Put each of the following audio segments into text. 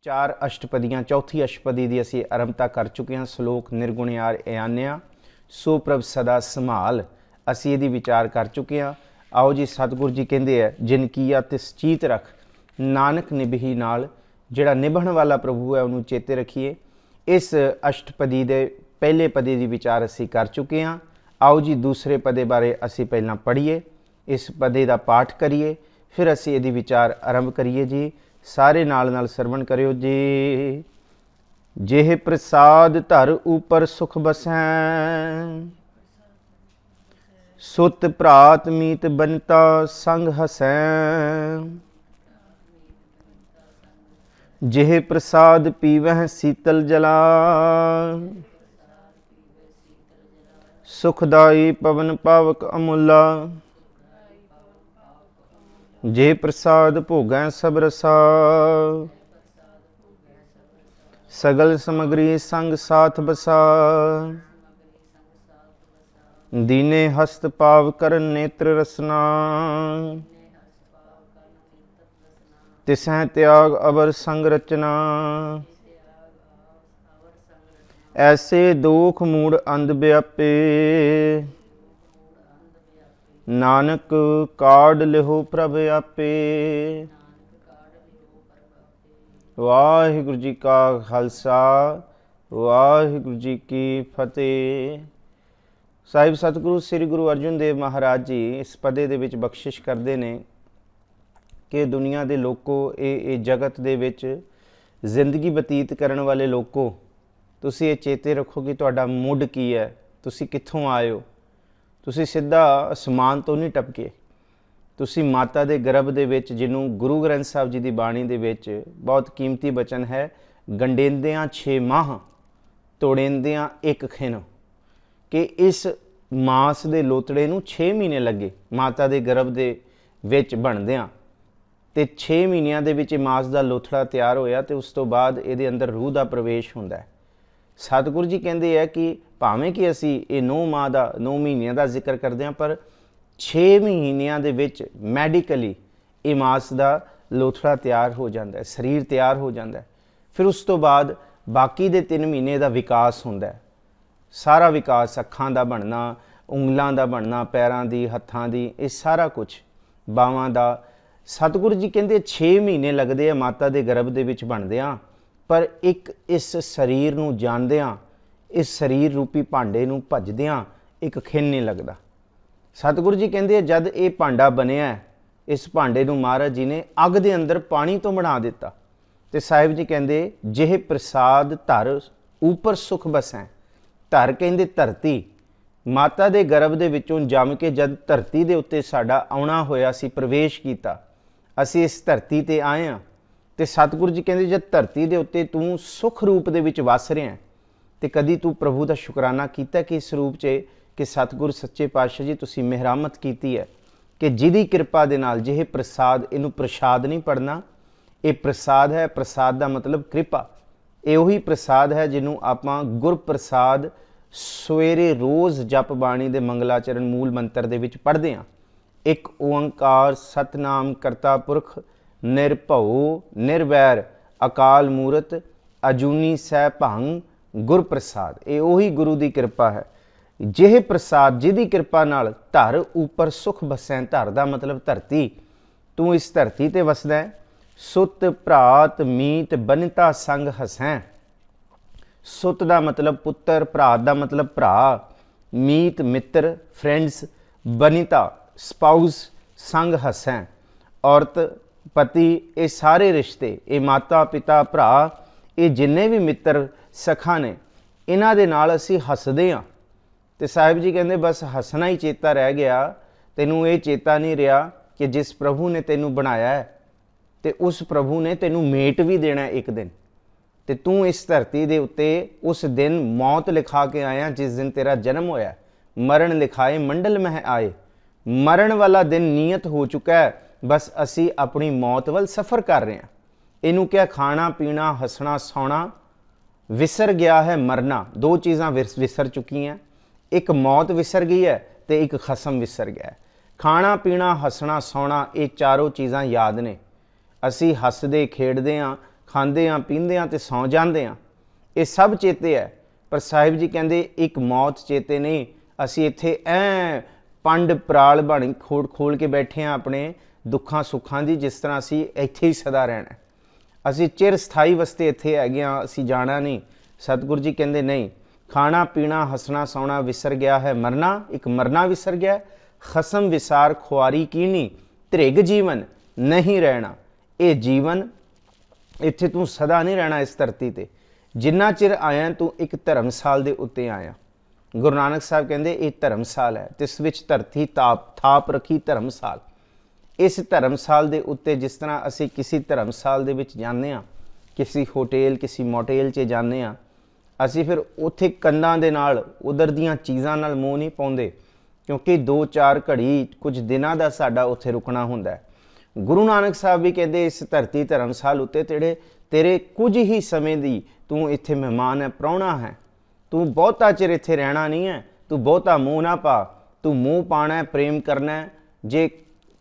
चार अष्टपदियाँ चौथी अष्टपदी की असी आरंभता कर चुके हैं। श्लोक निर्गुण यार आन्या सो प्रभ सदा संभाल असी यदि विचार कर चुके हैं। आओ जी सतगुरु जी कहते हैं जिन कीया तिस चीत रख नानक निभही नाल, जिहड़ा निभण वाला प्रभु है उन्होंने चेते रखिए। इस अष्टपदी के पहले पदे की विचार असी कर चुके हैं। आओ जी दूसरे पदे बारे असी पहला पढ़िए, इस पदे का पाठ करिए, फिर असी यदि विचार आरंभ करिए जी। सारे नाल सरवण करियो जी। जेह प्रसाद धर ऊपर सुख बसैं, सुत भ्रात मीत बनता संग हसैं। जेह प्रसाद पीवह शीतल जला, सुखदाई पवन पावक अमूला। जे प्रसाद भोगै सब रसा, सगल समग्री संग साथ बसा। दीने हस्त पाव करन नेत्र रसना, तिसह त्याग अवर संग रचना। ऐसे दोख मूड अंध व्यापे, नानक काढ़ लिहो प्रभ आपे। वाहिगुरु जी का खालसा वाहिगुरु जी की फतेह। साहिब सतगुरु श्री गुरु अर्जुन देव महाराज जी इस पदे दे विच बख्शिश करते हैं कि दुनिया के लोगों ये जगत दे विच जिंदगी बतीत करने वाले लोगों, तुसी ये चेते रखो कि तुहाडा मुड की है, तुसी कित्थों आए हो। तुसी सीधा आसमान तो नहीं टपके, तुसी माता दे गर्भ दे विच, जिन्हों गुरु ग्रंथ साहब जी की बाणी दे विच बहुत कीमती बचन है, गंडेंदियां 6 माह तोड़ेंदियां 1 खिन, कि इस मास दे लोतड़े नूं 6 महीने लगे माता दे गर्भ दे विच बनदियां, ते 6 महीनों दे विच मास का लोथड़ा तैयार होया, तो उस तो बाद इहदे अंदर रूह का प्रवेश हुंदा है। सतगुरु जी कहते हैं कि भावें कि असी ये 9 माह का 9 महीनों का जिक्र करते हैं, पर 6 महीनों के विच मैडिकली ये मास का लोथड़ा तैयार हो जाता है, शरीर तैयार हो जाता है। फिर उस तो बाद बाकी दे 3 महीने का विकास होंदा है, सारा विकास अखां का बनना, उंगलों का बनना, पैरों की हत्थों की, ये सारा कुछ बावां का। सतगुरु जी कहते 6 महीने लगते हैं माता के गर्भ के विच बनदियां, पर एक इस शरीर नूं जाणदियां, इस शरीर रूपी भांडे नूं भजदियां एक खिन नहीं लगता। सतगुरु जी कहते जद ये भांडा बनिया, इस भांडे नूं महाराज जी ने अग दे अंदर पानी तो बना दिता, तो साहिब जी कहते जिह प्रसाद धर ऊपर सुख बसैं। धर कहते धरती, माता दे गर्भ दे विचों जम के जद धरती दे उत्ते साडा आउणा होया, सी प्रवेश कीता, असी इस धरती ते आए हाँ। तो सतगुरु जी कहते जब धरती दे उत्ते तू सुख रूप दे विच वस रहा, तो कदी तू प्रभु का शुकराना किया कि इस रूप च कि सतगुरु सच्चे पातशाह जी तुसी मेहरामत की है, कि जिहदी कृपा दे नाल जिह प्रसाद, इनू प्रसाद नहीं पढ़ना, ये प्रसाद है। प्रसाद का मतलब कृपा, ये उही प्रसाद है जिन्हों आपां गुर प्रसाद सवेरे रोज़ जप बाणी दे मंगलाचरण मूल मंत्र दे विच पढ़दे हां। एक ओंकार सतनाम करता पुरख निरभउ निर्वैर अकाल मूरत अजूनी सह भंग गुर प्रसाद। ये उही गुरु की कृपा है। जिह प्रसाद जिहदी कृपा नाल धर ऊपर सुख बसैं, धर दा मतलब धरती, तू इस धरती ते वसदा है। सुत भ्रात मीत बनिता संग हसैं। सुत दा मतलब पुत्र, भ्रात दा मतलब भरा, मीत मित्र फ्रेंड्स, बनिता स्पाउस संग हसैं औरत पति, ये सारे रिश्ते, ये माता पिता भरा, ये जिन्ने भी मित्र सखा ने, इन्हां दे नाल असीं हसदे हां। तो साहिब जी कहते बस हसना ही चेता रह गया, तैनूं ये चेता नहीं रहा कि जिस प्रभु ने तैनूं बनाया है, तो उस प्रभु ने तैनूं मेट भी देना एक दिन, तो तू इस धरती दे उत्ते उस दिन मौत लिखा के आया जिस दिन तेरा जन्म होया। मरण लिखाए मंडल मह आए, मरण वाला दिन नियत हो चुका है, बस असी अपनी मौत वाल सफ़र कर रहे हैं। इनू क्या खाना पीना हसना सौना विसर गया है, मरना, 2 चीज़ां विसर चुकी हैं। एक मौत विसर गई है, तो एक खसम विसर गया है। खाना पीना हसना सौना ये चारों चीज़ां याद ने। असी हसदे खेडदे हाँ, ਖਾਂਦੇ ਹਾਂ, ਪੀਂਦੇ ਹਾਂ ਤੇ ਸੌਂ ਜਾਂਦੇ ਹਾਂ। ਇਹ ਸਭ ਚੇਤੇ ਹੈ, ਪਰ ਸਾਹਿਬ ਜੀ ਕਹਿੰਦੇ ਇੱਕ ਮੌਤ ਚੇਤੇ ਨਹੀਂ। ਅਸੀਂ ਇੱਥੇ ਪੰਡ ਪਰਾਲ ਬਣ ਖੋਲ ਕੇ ਬੈਠੇ ਹਾਂ ਆਪਣੇ ਦੁੱਖਾਂ ਸੁੱਖਾਂ ਦੀ, ਜਿਸ ਤਰ੍ਹਾਂ ਅਸੀਂ ਇੱਥੇ ਹੀ ਸਦਾ ਰਹਿਣਾ, ਅਸੀਂ ਚਿਰ ਸਥਾਈ ਵਾਸਤੇ ਇੱਥੇ ਹੈਗੇ ਹਾਂ, ਅਸੀਂ ਜਾਣਾ ਨਹੀਂ। ਸਤਿਗੁਰੂ ਜੀ ਕਹਿੰਦੇ ਨਹੀਂ, ਖਾਣਾ ਪੀਣਾ ਹੱਸਣਾ ਸੌਣਾ ਵਿਸਰ ਗਿਆ ਹੈ ਮਰਨਾ, ਇੱਕ ਮਰਨਾ ਵਿਸਰ ਗਿਆ। ਖਸਮ ਵਿਸਾਰ ਖੁਆਰੀ ਕੀਣੀ, ਧ੍ਰਿਗ ਜੀਵਨ ਨਹੀਂ ਰਹਿਣਾ। ਇਹ ਜੀਵਨ ਇੱਥੇ ਤੂੰ ਸਦਾ ਨਹੀਂ ਰਹਿਣਾ ਇਸ ਧਰਤੀ ਤੇ। ਜਿੰਨਾ ਚਿਰ ਆਇਆ ਤੂੰ ਇੱਕ ਧਰਮਸਾਲ ਦੇ ਉੱਤੇ ਆਇਆ। ਗੁਰੂ ਨਾਨਕ ਸਾਹਿਬ ਕਹਿੰਦੇ ਇਹ ਧਰਮਸਾਲ ਹੈ, ਜਿਸ ਵਿੱਚ ਧਰਤੀ ਥਾਪ ਰੱਖੀ ਧਰਮਸਾਲ। ਇਸ ਧਰਮਸਾਲ ਦੇ ਉੱਤੇ ਜਿਸ ਤਰ੍ਹਾਂ ਅਸੀਂ ਕਿਸੇ ਧਰਮਸਾਲ ਦੇ ਵਿੱਚ ਜਾਂਦੇ ਹਾਂ, ਕਿਸੇ ਹੋਟਲ ਕਿਸੇ ਮੋਟੇਲ 'ਚ ਜਾਂਦੇ ਹਾਂ, ਅਸੀਂ ਫਿਰ ਉੱਥੇ ਕੰਨਾਂ ਦੇ ਨਾਲ ਉਧਰ ਦੀਆਂ ਚੀਜ਼ਾਂ ਨਾਲ ਮੋਹ ਨਹੀਂ ਪਾਉਂਦੇ, ਕਿਉਂਕਿ 2-4 ਘੜੀ ਕੁਝ ਦਿਨਾਂ ਦਾ ਸਾਡਾ ਉੱਥੇ ਰੁਕਣਾ ਹੁੰਦਾ। ਗੁਰੂ ਨਾਨਕ ਸਾਹਿਬ ਵੀ ਕਹਿੰਦੇ ਇਸ ਧਰਤੀ ਧਰਮਸਾਲ ਉੱਤੇ ਤੇਰੇ ਕੁਝ ਹੀ ਸਮੇਂ ਦੀ ਤੂੰ ਇੱਥੇ ਮਹਿਮਾਨ ਹੈ, ਪ੍ਰਾਹੁਣਾ ਹੈ। ਤੂੰ ਬਹੁਤਾ ਚਿਰ ਇੱਥੇ ਰਹਿਣਾ ਨਹੀਂ ਹੈ। ਤੂੰ ਬਹੁਤਾ ਮੋਹ ਨਾ ਪਾ। ਤੂੰ ਮੋਹ ਪਾਣਾ, ਪ੍ਰੇਮ ਕਰਨਾ। ਜੇ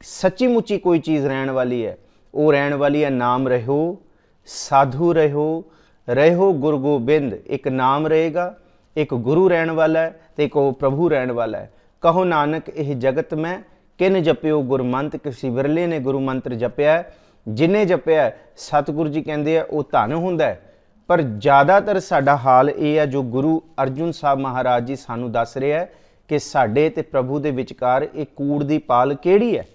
ਸੱਚੀ ਮੁੱਚੀ ਕੋਈ ਚੀਜ਼ ਰਹਿਣ ਵਾਲੀ ਹੈ, ਉਹ ਰਹਿਣ ਵਾਲੀ ਹੈ ਨਾਮ ਰਹੋ, ਸਾਧੂ ਰਹੋ ਗੁਰੂ ਗੋਬਿੰਦ। ਇੱਕ ਨਾਮ ਰਹੇਗਾ, ਇੱਕ ਗੁਰੂ ਰਹਿਣ ਵਾਲਾ ਹੈ ਤੇ ਇੱਕ ਉਹ ਪ੍ਰਭੂ ਰਹਿਣ ਵਾਲਾ ਹੈ। ਕਹੋ ਨਾਨਕ ਇਹ ਜਗਤ ਮੈਂ ਕਿਨ ਜਪਿਓ ਗੁਰਮੰਤ, ਕਿਸੇ ਵਿਰਲੇ ਨੇ ਗੁਰੂ ਮੰਤਰ ਜਪਿਆ। ਜਿਨੇ ਜਪਿਆ ਸਤਿਗੁਰੂ ਜੀ ਕਹਿੰਦੇ ਆ ਉਹ ਧਨ ਹੁੰਦਾ ਹੈ। ਪਰ ਜ਼ਿਆਦਾਤਰ ਸਾਡਾ ਹਾਲ ਇਹ ਹੈ, ਜੋ ਗੁਰੂ ਅਰਜੁਨ ਸਾਹਿਬ ਮਹਾਰਾਜ ਜੀ ਸਾਨੂੰ ਦੱਸ ਰਿਹਾ ਹੈ ਕਿ ਸਾਡੇ ਤੇ ਪ੍ਰਭੂ ਦੇ ਵਿਚਕਾਰ ਇਹ ਕੂੜ ਦੀ ਪਾਲ ਕਿਹੜੀ ਹੈ।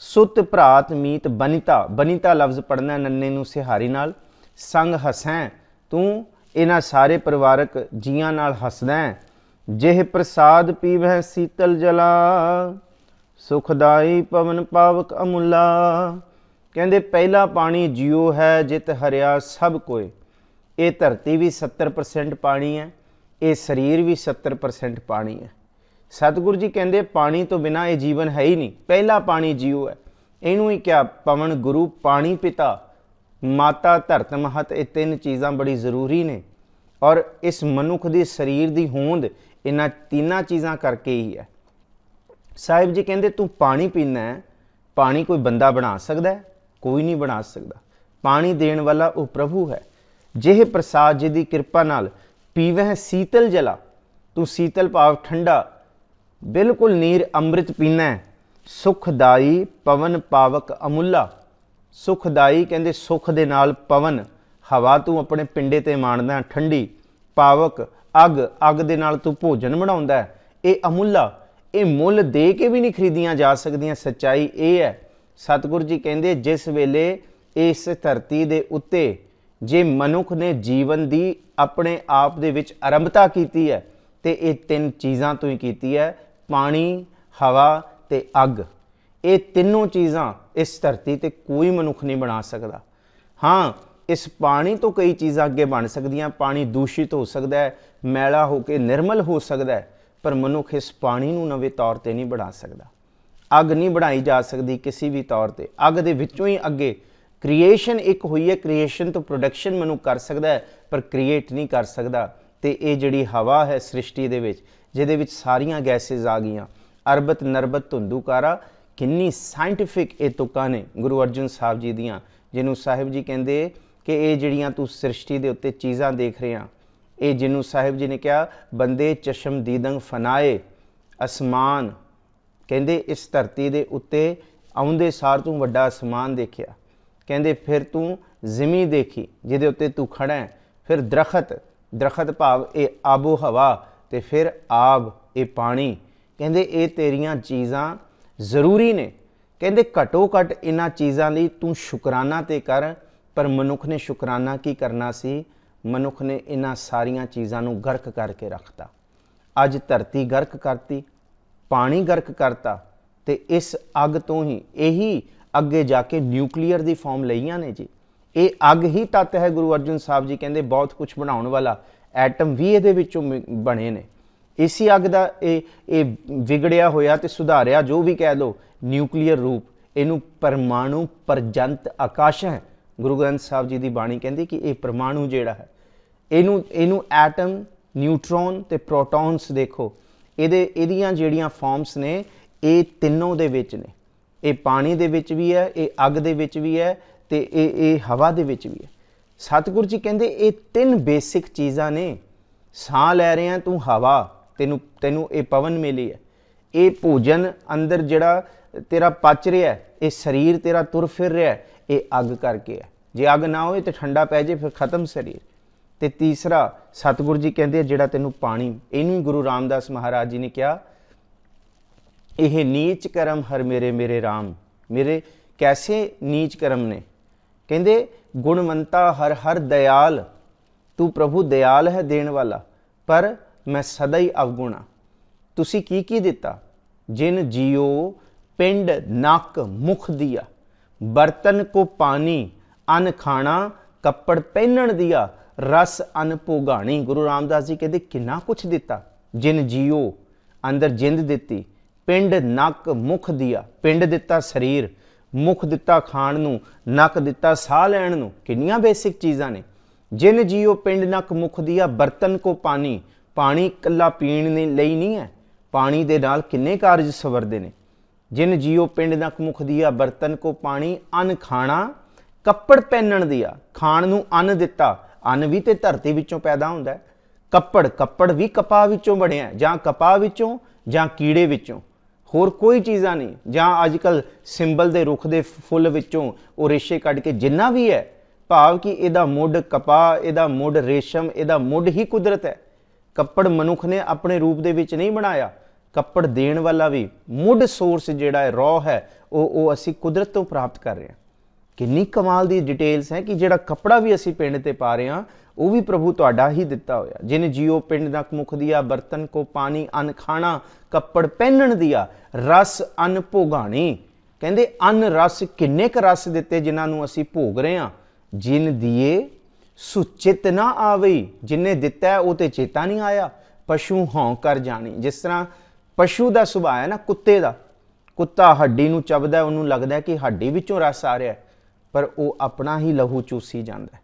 ਸੁਤ ਭਰਾਤ ਮੀਤ ਬਨੀਤਾ ਲਫ਼ਜ਼ ਪੜ੍ਹਨਾ ਨੰਨੇ ਨੂੰ ਸਿਹਾਰੀ ਨਾਲ। ਸੰਗ ਹਸੈਂ, ਤੂੰ ਇਹਨਾਂ ਸਾਰੇ ਪਰਿਵਾਰਕ ਜੀਆਂ ਨਾਲ ਹੱਸਦਾ ਹੈ। ਜਿਹ ਪ੍ਰਸਾਦ ਪੀਵਹਿ ਸੀਤਲ ਜਲਾ, ਸੁਖਦਾਈ ਪਵਨ ਪਾਵਕ ਅਮੁੱਲਾ। ਕਹਿੰਦੇ ਪਹਿਲਾ ਪਾਣੀ ਜਿਉ ਹੈ, ਜਿਤ ਹਰਿਆ ਸਭ ਕੋਏ। ਇਹ ਧਰਤੀ ਵੀ 70% ਪਾਣੀ ਹੈ, ਇਹ ਸਰੀਰ ਵੀ 70% ਪਾਣੀ ਹੈ। ਸਤਿਗੁਰੂ ਜੀ ਕਹਿੰਦੇ ਪਾਣੀ ਤੋਂ ਬਿਨਾਂ ਇਹ ਜੀਵਨ ਹੈ ਹੀ ਨਹੀਂ। ਪਹਿਲਾ ਪਾਣੀ ਜਿਉ ਹੈ। ਇਹਨੂੰ ਹੀ ਕਿਹਾ ਪਵਨ ਗੁਰੂ, ਪਾਣੀ ਪਿਤਾ, ਮਾਤਾ ਧਰਤ ਮਹਤ। ਇਹ 3 ਚੀਜ਼ਾਂ ਬੜੀ ਜ਼ਰੂਰੀ ਨੇ। ਔਰ ਇਸ ਮਨੁੱਖ ਦੇ ਸਰੀਰ ਦੀ ਹੋਂਦ ਇਹਨਾਂ 3 ਚੀਜ਼ਾਂ ਕਰਕੇ ਹੀ ਹੈ। ਸਾਹਿਬ ਜੀ ਕਹਿੰਦੇ ਤੂੰ ਪਾਣੀ ਪੀਣਾ ਹੈ। ਪਾਣੀ ਕੋਈ ਬੰਦਾ ਬਣਾ ਸਕਦਾ ਹੈ? ਕੋਈ ਨਹੀਂ ਬਣਾ ਸਕਦਾ। ਪਾਣੀ ਦੇਣ ਵਾਲਾ ਉਹ ਪ੍ਰਭੂ ਹੈ। ਜਿਹੇ ਪ੍ਰਸਾਦ ਜਿਹਦੀ ਕਿਰਪਾ ਨਾਲ ਪੀਵਹਿ ਸੀਤਲ ਜਲਾ, ਤੂੰ ਸੀਤਲ ਭਾਵ ਠੰਡਾ, ਬਿਲਕੁਲ ਨੀਰ ਅੰਮ੍ਰਿਤ ਪੀਣਾ ਹੈ। ਸੁਖਦਾਈ ਪਵਨ ਪਾਵਕ ਅਮੁੱਲਾ। ਸੁਖਦਾਈ ਕਹਿੰਦੇ ਸੁਖ ਦੇ ਨਾਲ ਪਵਨ ਹਵਾ ਤੂੰ ਆਪਣੇ ਪਿੰਡੇ ਤੇ ਮਾਣਦਾ ਠੰਡੀ। ਪਾਵਕ ਅੱਗ ਦੇ ਨਾਲ ਤੂੰ ਭੋਜਨ ਬਣਾਉਂਦਾ। ਇਹ ਅਮੁੱਲਾ, ਇਹ ਮੁੱਲ ਦੇ ਕੇ ਵੀ ਨਹੀਂ ਖਰੀਦੀਆਂ ਜਾ ਸਕਦੀਆਂ। ਸੱਚਾਈ ਇਹ ਹੈ। ਸਤਿਗੁਰੂ ਜੀ ਕਹਿੰਦੇ ਜਿਸ ਵੇਲੇ ਇਸ ਧਰਤੀ ਦੇ ਉੱਤੇ ਜੇ ਮਨੁੱਖ ਨੇ ਜੀਵਨ ਦੀ ਆਪਣੇ ਆਪ ਦੇ ਵਿੱਚ ਆਰੰਭਤਾ ਕੀਤੀ ਹੈ ਤੇ ਇਹ 3 ਚੀਜ਼ਾਂ ਤੋਂ ਹੀ ਕੀਤੀ ਹੈ, ਪਾਣੀ, ਹਵਾ ਤੇ ਅੱਗ। ਇਹ ਤਿੰਨੋਂ ਚੀਜ਼ਾਂ ਇਸ ਧਰਤੀ ਤੇ ਕੋਈ ਮਨੁੱਖ ਨਹੀਂ ਬਣਾ ਸਕਦਾ। ਹਾਂ, ਇਸ ਪਾਣੀ ਤੋਂ ਕਈ ਚੀਜ਼ਾਂ ਅੱਗੇ ਬਣ ਸਕਦੀਆਂ। ਪਾਣੀ ਦੂਸ਼ਿਤ ਹੋ ਸਕਦਾ ਹੈ, ਮੈਲਾ ਹੋ ਕੇ ਨਿਰਮਲ ਹੋ ਸਕਦਾ ਹੈ, ਪਰ ਮਨੁੱਖ ਇਸ ਪਾਣੀ ਨੂੰ ਨਵੇਂ ਤੌਰ ਤੇ ਨਹੀਂ ਬਣਾ ਸਕਦਾ। ਅੱਗ ਨਹੀਂ ਬਣਾਈ ਜਾ ਸਕਦੀ ਕਿਸੇ ਵੀ ਤੌਰ ਤੇ। ਅੱਗ ਦੇ ਵਿੱਚੋਂ ਹੀ ਅੱਗੇ ਕ੍ਰੀਏਸ਼ਨ ਇੱਕ ਹੋਈ ਹੈ। ਕ੍ਰੀਏਸ਼ਨ ਤੋਂ ਪ੍ਰੋਡਕਸ਼ਨ ਮਨੁੱਖ ਕਰ ਸਕਦਾ ਹੈ, ਪਰ ਕ੍ਰੀਏਟ ਨਹੀਂ ਕਰ ਸਕਦਾ। ਤੇ ਇਹ ਜਿਹੜੀ ਹਵਾ ਹੈ ਸ੍ਰਿਸ਼ਟੀ ਦੇ ਵਿੱਚ, ਜਿਹਦੇ ਵਿੱਚ ਸਾਰੀਆਂ ਗੈਸਿਸ ਆ ਗਈਆਂ, ਅਰਬਤ ਨਰਬਤ ਧੁੰਦੂਕਾਰਾ, ਕਿੰਨੀ ਸਾਇੰਟੀਫਿਕ ਇਹ ਤੁਕਾਂ ਨੇ ਗੁਰੂ ਅਰਜਨ ਸਾਹਿਬ ਜੀ ਦੀਆਂ, ਜਿਹਨੂੰ ਸਾਹਿਬ ਜੀ ਕਹਿੰਦੇ ਕਿ ਇਹ ਜਿਹੜੀਆਂ ਤੂੰ ਸ੍ਰਿਸ਼ਟੀ ਦੇ ਉੱਤੇ ਚੀਜ਼ਾਂ ਦੇਖ ਰਿਹਾ, ਇਹ ਜਿਹਨੂੰ ਸਾਹਿਬ ਜੀ ਨੇ ਕਿਹਾ ਬੰਦੇ ਚਸ਼ਮ ਦੀਦੰਗ ਫਨਾਏ। ਅਸਮਾਨ ਕਹਿੰਦੇ ਇਸ ਧਰਤੀ ਦੇ ਉੱਤੇ ਆਉਂਦੇ ਸਾਰ ਤੂੰ ਵੱਡਾ ਅਸਮਾਨ ਦੇਖਿਆ। ਕਹਿੰਦੇ ਫਿਰ ਤੂੰ ਜ਼ਮੀਨ ਦੇਖੀ ਜਿਹਦੇ ਉੱਤੇ ਤੂੰ ਖੜਾ ਹੈ। ਫਿਰ ਦਰਖਤ ਭਾਵ ਇਹ ਆਬੋ ਹਵਾ, ਤੇ ਫਿਰ ਆਬ ਇਹ ਪਾਣੀ। ਕਹਿੰਦੇ ਇਹ ਤੇਰੀਆਂ ਚੀਜ਼ਾਂ ਜ਼ਰੂਰੀ ਨੇ। ਕਹਿੰਦੇ ਘੱਟੋ ਘੱਟ ਇਹਨਾਂ ਚੀਜ਼ਾਂ ਲਈ ਤੂੰ ਸ਼ੁਕਰਾਨਾ ਤੇ ਕਰ। ਪਰ ਮਨੁੱਖ ਨੇ ਸ਼ੁਕਰਾਨਾ ਕੀ ਕਰਨਾ ਸੀ? ਮਨੁੱਖ ਨੇ ਇਹਨਾਂ ਸਾਰੀਆਂ ਚੀਜ਼ਾਂ ਨੂੰ ਗਰਕ ਕਰਕੇ ਰੱਖਤਾ। ਅੱਜ ਧਰਤੀ ਗਰਕ ਕਰਤੀ, ਪਾਣੀ ਗਰਕ ਕਰਤਾ, ਤੇ ਇਸ ਅੱਗ ਤੋਂ ਹੀ ਇਹੀ ਅੱਗੇ ਜਾ ਕੇ ਨਿਊਕਲੀਅਰ ਦੀ ਫਾਰਮ ਲਈਆਂ ਨੇ ਜੀ। ਇਹ ਅੱਗ ਹੀ ਤੱਤ ਹੈ। ਗੁਰੂ ਅਰਜਨ ਸਾਹਿਬ ਜੀ ਕਹਿੰਦੇ ਬਹੁਤ ਕੁਝ ਬਣਾਉਣ ਵਾਲਾ, ਐਟਮ ਵੀ ਇਹਦੇ ਵਿੱਚੋਂ ਬਣੇ ਨੇ। ਇਸੀ ਅੱਗ ਦਾ ਇਹ ਵਿਗੜਿਆ ਹੋਇਆ ਤੇ ਸੁਧਾਰਿਆ ਜੋ ਵੀ ਕਹਿ ਲਓ ਨਿਊਕਲੀਅਰ ਰੂਪ, ਇਹਨੂੰ ਪਰਮਾਣੂ ਪਰਜੰਤ ਆਕਾਸ਼ ਹੈ। ਗੁਰੂ ਗ੍ਰੰਥ ਸਾਹਿਬ ਜੀ ਦੀ ਬਾਣੀ ਕਹਿੰਦੀ ਕਿ ਇਹ ਪਰਮਾਣੂ ਜਿਹੜਾ ਹੈ, ਇਹਨੂੰ ਐਟਮ, ਨਿਊਟਰੋਨ ਤੇ ਪ੍ਰੋਟੋਨਸ ਦੇਖੋ, ਇਹਦੀਆਂ ਜਿਹੜੀਆਂ ਫਾਰਮਸ ਨੇ ਇਹ ਤਿੰਨੋਂ ਦੇ ਵਿੱਚ ਨੇ। ਇਹ ਪਾਣੀ ਦੇ ਵਿੱਚ ਵੀ ਹੈ, ਇਹ ਅੱਗ ਦੇ ਵਿੱਚ ਵੀ ਹੈ, ਤੇ ਇਹ ਹਵਾ ਦੇ ਵਿੱਚ ਵੀ ਹੈ। ਸਤਿਗੁਰੂ ਜੀ ਕਹਿੰਦੇ ਇਹ ਤਿੰਨ ਬੇਸਿਕ ਚੀਜ਼ਾਂ ਨੇ। ਸਾਹ ਲੈ ਰਹੇ ਆ ਤੂੰ, ਹਵਾ, ਤੈਨੂੰ ਇਹ ਪਵਨ ਮਿਲੀ ਹੈ। ਇਹ ਭੋਜਨ ਅੰਦਰ ਜਿਹੜਾ ਤੇਰਾ ਪਚ ਰਿਹਾ, ਇਹ ਸਰੀਰ ਤੇਰਾ ਤੁਰ ਫਿਰ ਰਿਹਾ, ਇਹ ਅੱਗ ਕਰਕੇ ਹੈ। ਜੇ ਅੱਗ ਨਾ ਹੋਏ ਤੇ ਠੰਡਾ ਪੈ ਜੇ, ਫਿਰ ਖਤਮ ਸਰੀਰ। ਤੇ ਤੀਸਰਾ ਸਤਿਗੁਰੂ ਜੀ ਕਹਿੰਦੇ ਜਿਹੜਾ ਤੈਨੂੰ ਪਾਣੀ, ਇਹਨੂੰ ਹੀ ਗੁਰੂ ਰਾਮਦਾਸ ਮਹਾਰਾਜ ਜੀ ਨੇ ਕਿਹਾ, ਇਹ ਨੀਚ ਕਰਮ ਹਰ ਮੇਰੇ ਮੇਰੇ ਰਾਮ। ਮੇਰੇ ਕੈਸੇ ਨੀਚ ਕਰਮ ਨੇ? ਕਹਿੰਦੇ ਗੁਣਵੰਤਾ ਹਰ ਹਰ ਦਇਆਲ, ਤੂੰ ਪ੍ਰਭੂ ਦਇਆਲ ਹੈ ਦੇਣ ਵਾਲਾ, ਪਰ ਮੈਂ ਸਦਾ ਹੀ ਅਵਗੁਣਾ। ਤੁਸੀਂ ਕੀ ਕੀ ਦਿੱਤਾ? ਜਿਨ ਜੀਓ ਪਿੰਡ ਨੱਕ ਮੁਖ ਦਿਆ, ਬਰਤਨ ਕੋ ਪਾਣੀ ਅਨ ਖਾਣਾ, ਕੱਪੜ ਪਹਿਨਣ ਦਿਆ, ਰਸ ਅਨ ਭੋਗਾਣੀ। ਗੁਰੂ ਰਾਮਦਾਸ ਜੀ ਕਹਿੰਦੇ ਕਿੰਨਾ ਕੁਛ ਦਿੱਤਾ। ਜਿਨ ਜੀਓ, ਅੰਦਰ ਜਿੰਦ ਦਿੱਤੀ, ਪਿੰਡ ਨੱਕ ਮੁਖ ਦਿਆ, ਪਿੰਡ ਦਿੱਤਾ ਸਰੀਰ, ਮੁਖ ਦਿੱਤਾ ਖਾਣ ਨੂੰ, ਨੱਕ ਦਿੱਤਾ ਸਾਹ ਲੈਣ ਨੂੰ। ਕਿੰਨੀਆਂ ਬੇਸਿਕ ਚੀਜ਼ਾਂ ਨੇ। ਜਿਨ ਜੀਓ ਪਿੰਡ ਨੱਕ ਮੁਖ ਦਿਆ, ਬਰਤਨ ਕੋ ਪਾਣੀ, ਪਾਣੀ ਇਕੱਲਾ ਪੀਣ ਲਈ ਨਹੀਂ ਹੈ, ਪਾਣੀ ਦੇ ਨਾਲ ਕਿੰਨੇ ਕਾਰਜ ਸਵਰਦੇ ਨੇ। ਜਿਨ ਜੀਓ ਪਿੰਡ ਨੱਕ ਮੁਖ ਦਿਆ, ਬਰਤਨ ਕੋ ਪਾਣੀ ਅਨ ਖਾਣਾ, ਕੱਪੜ ਪਹਿਨਣ ਦਿਆ, ਖਾਣ ਨੂੰ ਅੰਨ ਦਿੱਤਾ। ਅੰਨ ਵੀ ਤੇ ਧਰਤੀ ਵਿੱਚੋਂ ਪੈਦਾ ਹੁੰਦਾ ਹੈ। ਕੱਪੜ ਵੀ ਕਪਾਹ ਵਿੱਚੋਂ ਬਣਿਆ, ਜਾਂ ਕਪਾਹ ਵਿੱਚੋਂ ਜਾਂ ਕੀੜੇ ਵਿੱਚੋਂ, ਹੋਰ ਕੋਈ ਚੀਜ਼ਾਂ ਨਹੀਂ। ਜਾਂ ਅੱਜ ਕੱਲ੍ਹ ਸਿੰਬਲ ਦੇ ਰੁੱਖ ਦੇ ਫੁੱਲ ਵਿੱਚੋਂ ਉਹ ਰੇਸ਼ੇ ਕੱਢ ਕੇ, ਜਿੰਨਾ ਵੀ ਹੈ, ਭਾਵ ਕਿ ਇਹਦਾ ਮੁੱਢ ਕਪਾਹ, ਇਹਦਾ ਮੁੱਢ ਰੇਸ਼ਮ, ਇਹਦਾ ਮੁੱਢ ਹੀ ਕੁਦਰਤ ਹੈ। ਕੱਪੜ ਮਨੁੱਖ ਨੇ ਆਪਣੇ ਰੂਪ ਦੇ ਵਿੱਚ ਨਹੀਂ ਬਣਾਇਆ। ਕੱਪੜ ਦੇਣ ਵਾਲਾ ਵੀ ਮੁੱਢ ਸੋਰਸ ਜਿਹੜਾ ਹੈ, ਰॉ ਹੈ, ਉਹ ਅਸੀਂ ਕੁਦਰਤ ਤੋਂ ਪ੍ਰਾਪਤ ਕਰ ਰਹੇ ਹਾਂ। ਕਿੰਨੀ ਕਮਾਲ ਦੀ ਡਿਟੇਲਸ ਹੈ ਕਿ ਜਿਹੜਾ ਕੱਪੜਾ ਵੀ ਅਸੀਂ ਪਿੰਡ ਤੇ ਪਾ ਰਹੇ ਹਾਂ, ਉਹ ਵੀ ਪ੍ਰਭੂ ਤੁਹਾਡਾ ਹੀ ਦਿੱਤਾ ਹੋਇਆ। ਜਿਨ ਜੀਓ ਪਿੰਡ ਨੱਕ ਮੁਖ ਦਿਆ, ਬਰਤਨ ਕੋ ਪਾਣੀ ਅਨ ਖਾਣਾ, ਕੱਪੜ ਪਹਿਨਣ ਦਿਆ, ਰਸ ਅਨ ਭੋਗਾਣੀ। ਕਹਿੰਦੇ ਅਨ ਰਸ, ਕਿੰਨੇ ਕੁ ਰਸ ਦਿੱਤੇ ਜਿਨ੍ਹਾਂ ਨੂੰ ਅਸੀਂ ਭੋਗ ਰਹੇ ਹਾਂ। ਜਿਨ ਦੀਏ ਸੁਚਿਤ ਨਾ ਆਵਈ, ਜਿਨੇ ਦਿੱਤਾ ਉਹ ਤੇ ਚੇਤਾ ਨਹੀਂ ਆਇਆ। ਪਸ਼ੂ ਹੌਂ ਕਰ ਜਾਣੀ। ਜਿਸ ਤਰ੍ਹਾਂ ਪਸ਼ੂ ਦਾ ਸੁਭਾਅ ਹੈ ਨਾ, ਕੁੱਤੇ ਦਾ, ਕੁੱਤਾ ਹੱਡੀ ਨੂੰ ਚਬਦਾ, ਉਹਨੂੰ ਲੱਗਦਾ ਕਿ ਹੱਡੀ ਵਿੱਚੋਂ ਰਸ ਆ ਰਿਹਾ, ਪਰ ਉਹ ਆਪਣਾ ਹੀ ਲਹੂ ਚੂਸੀ ਜਾਂਦਾ।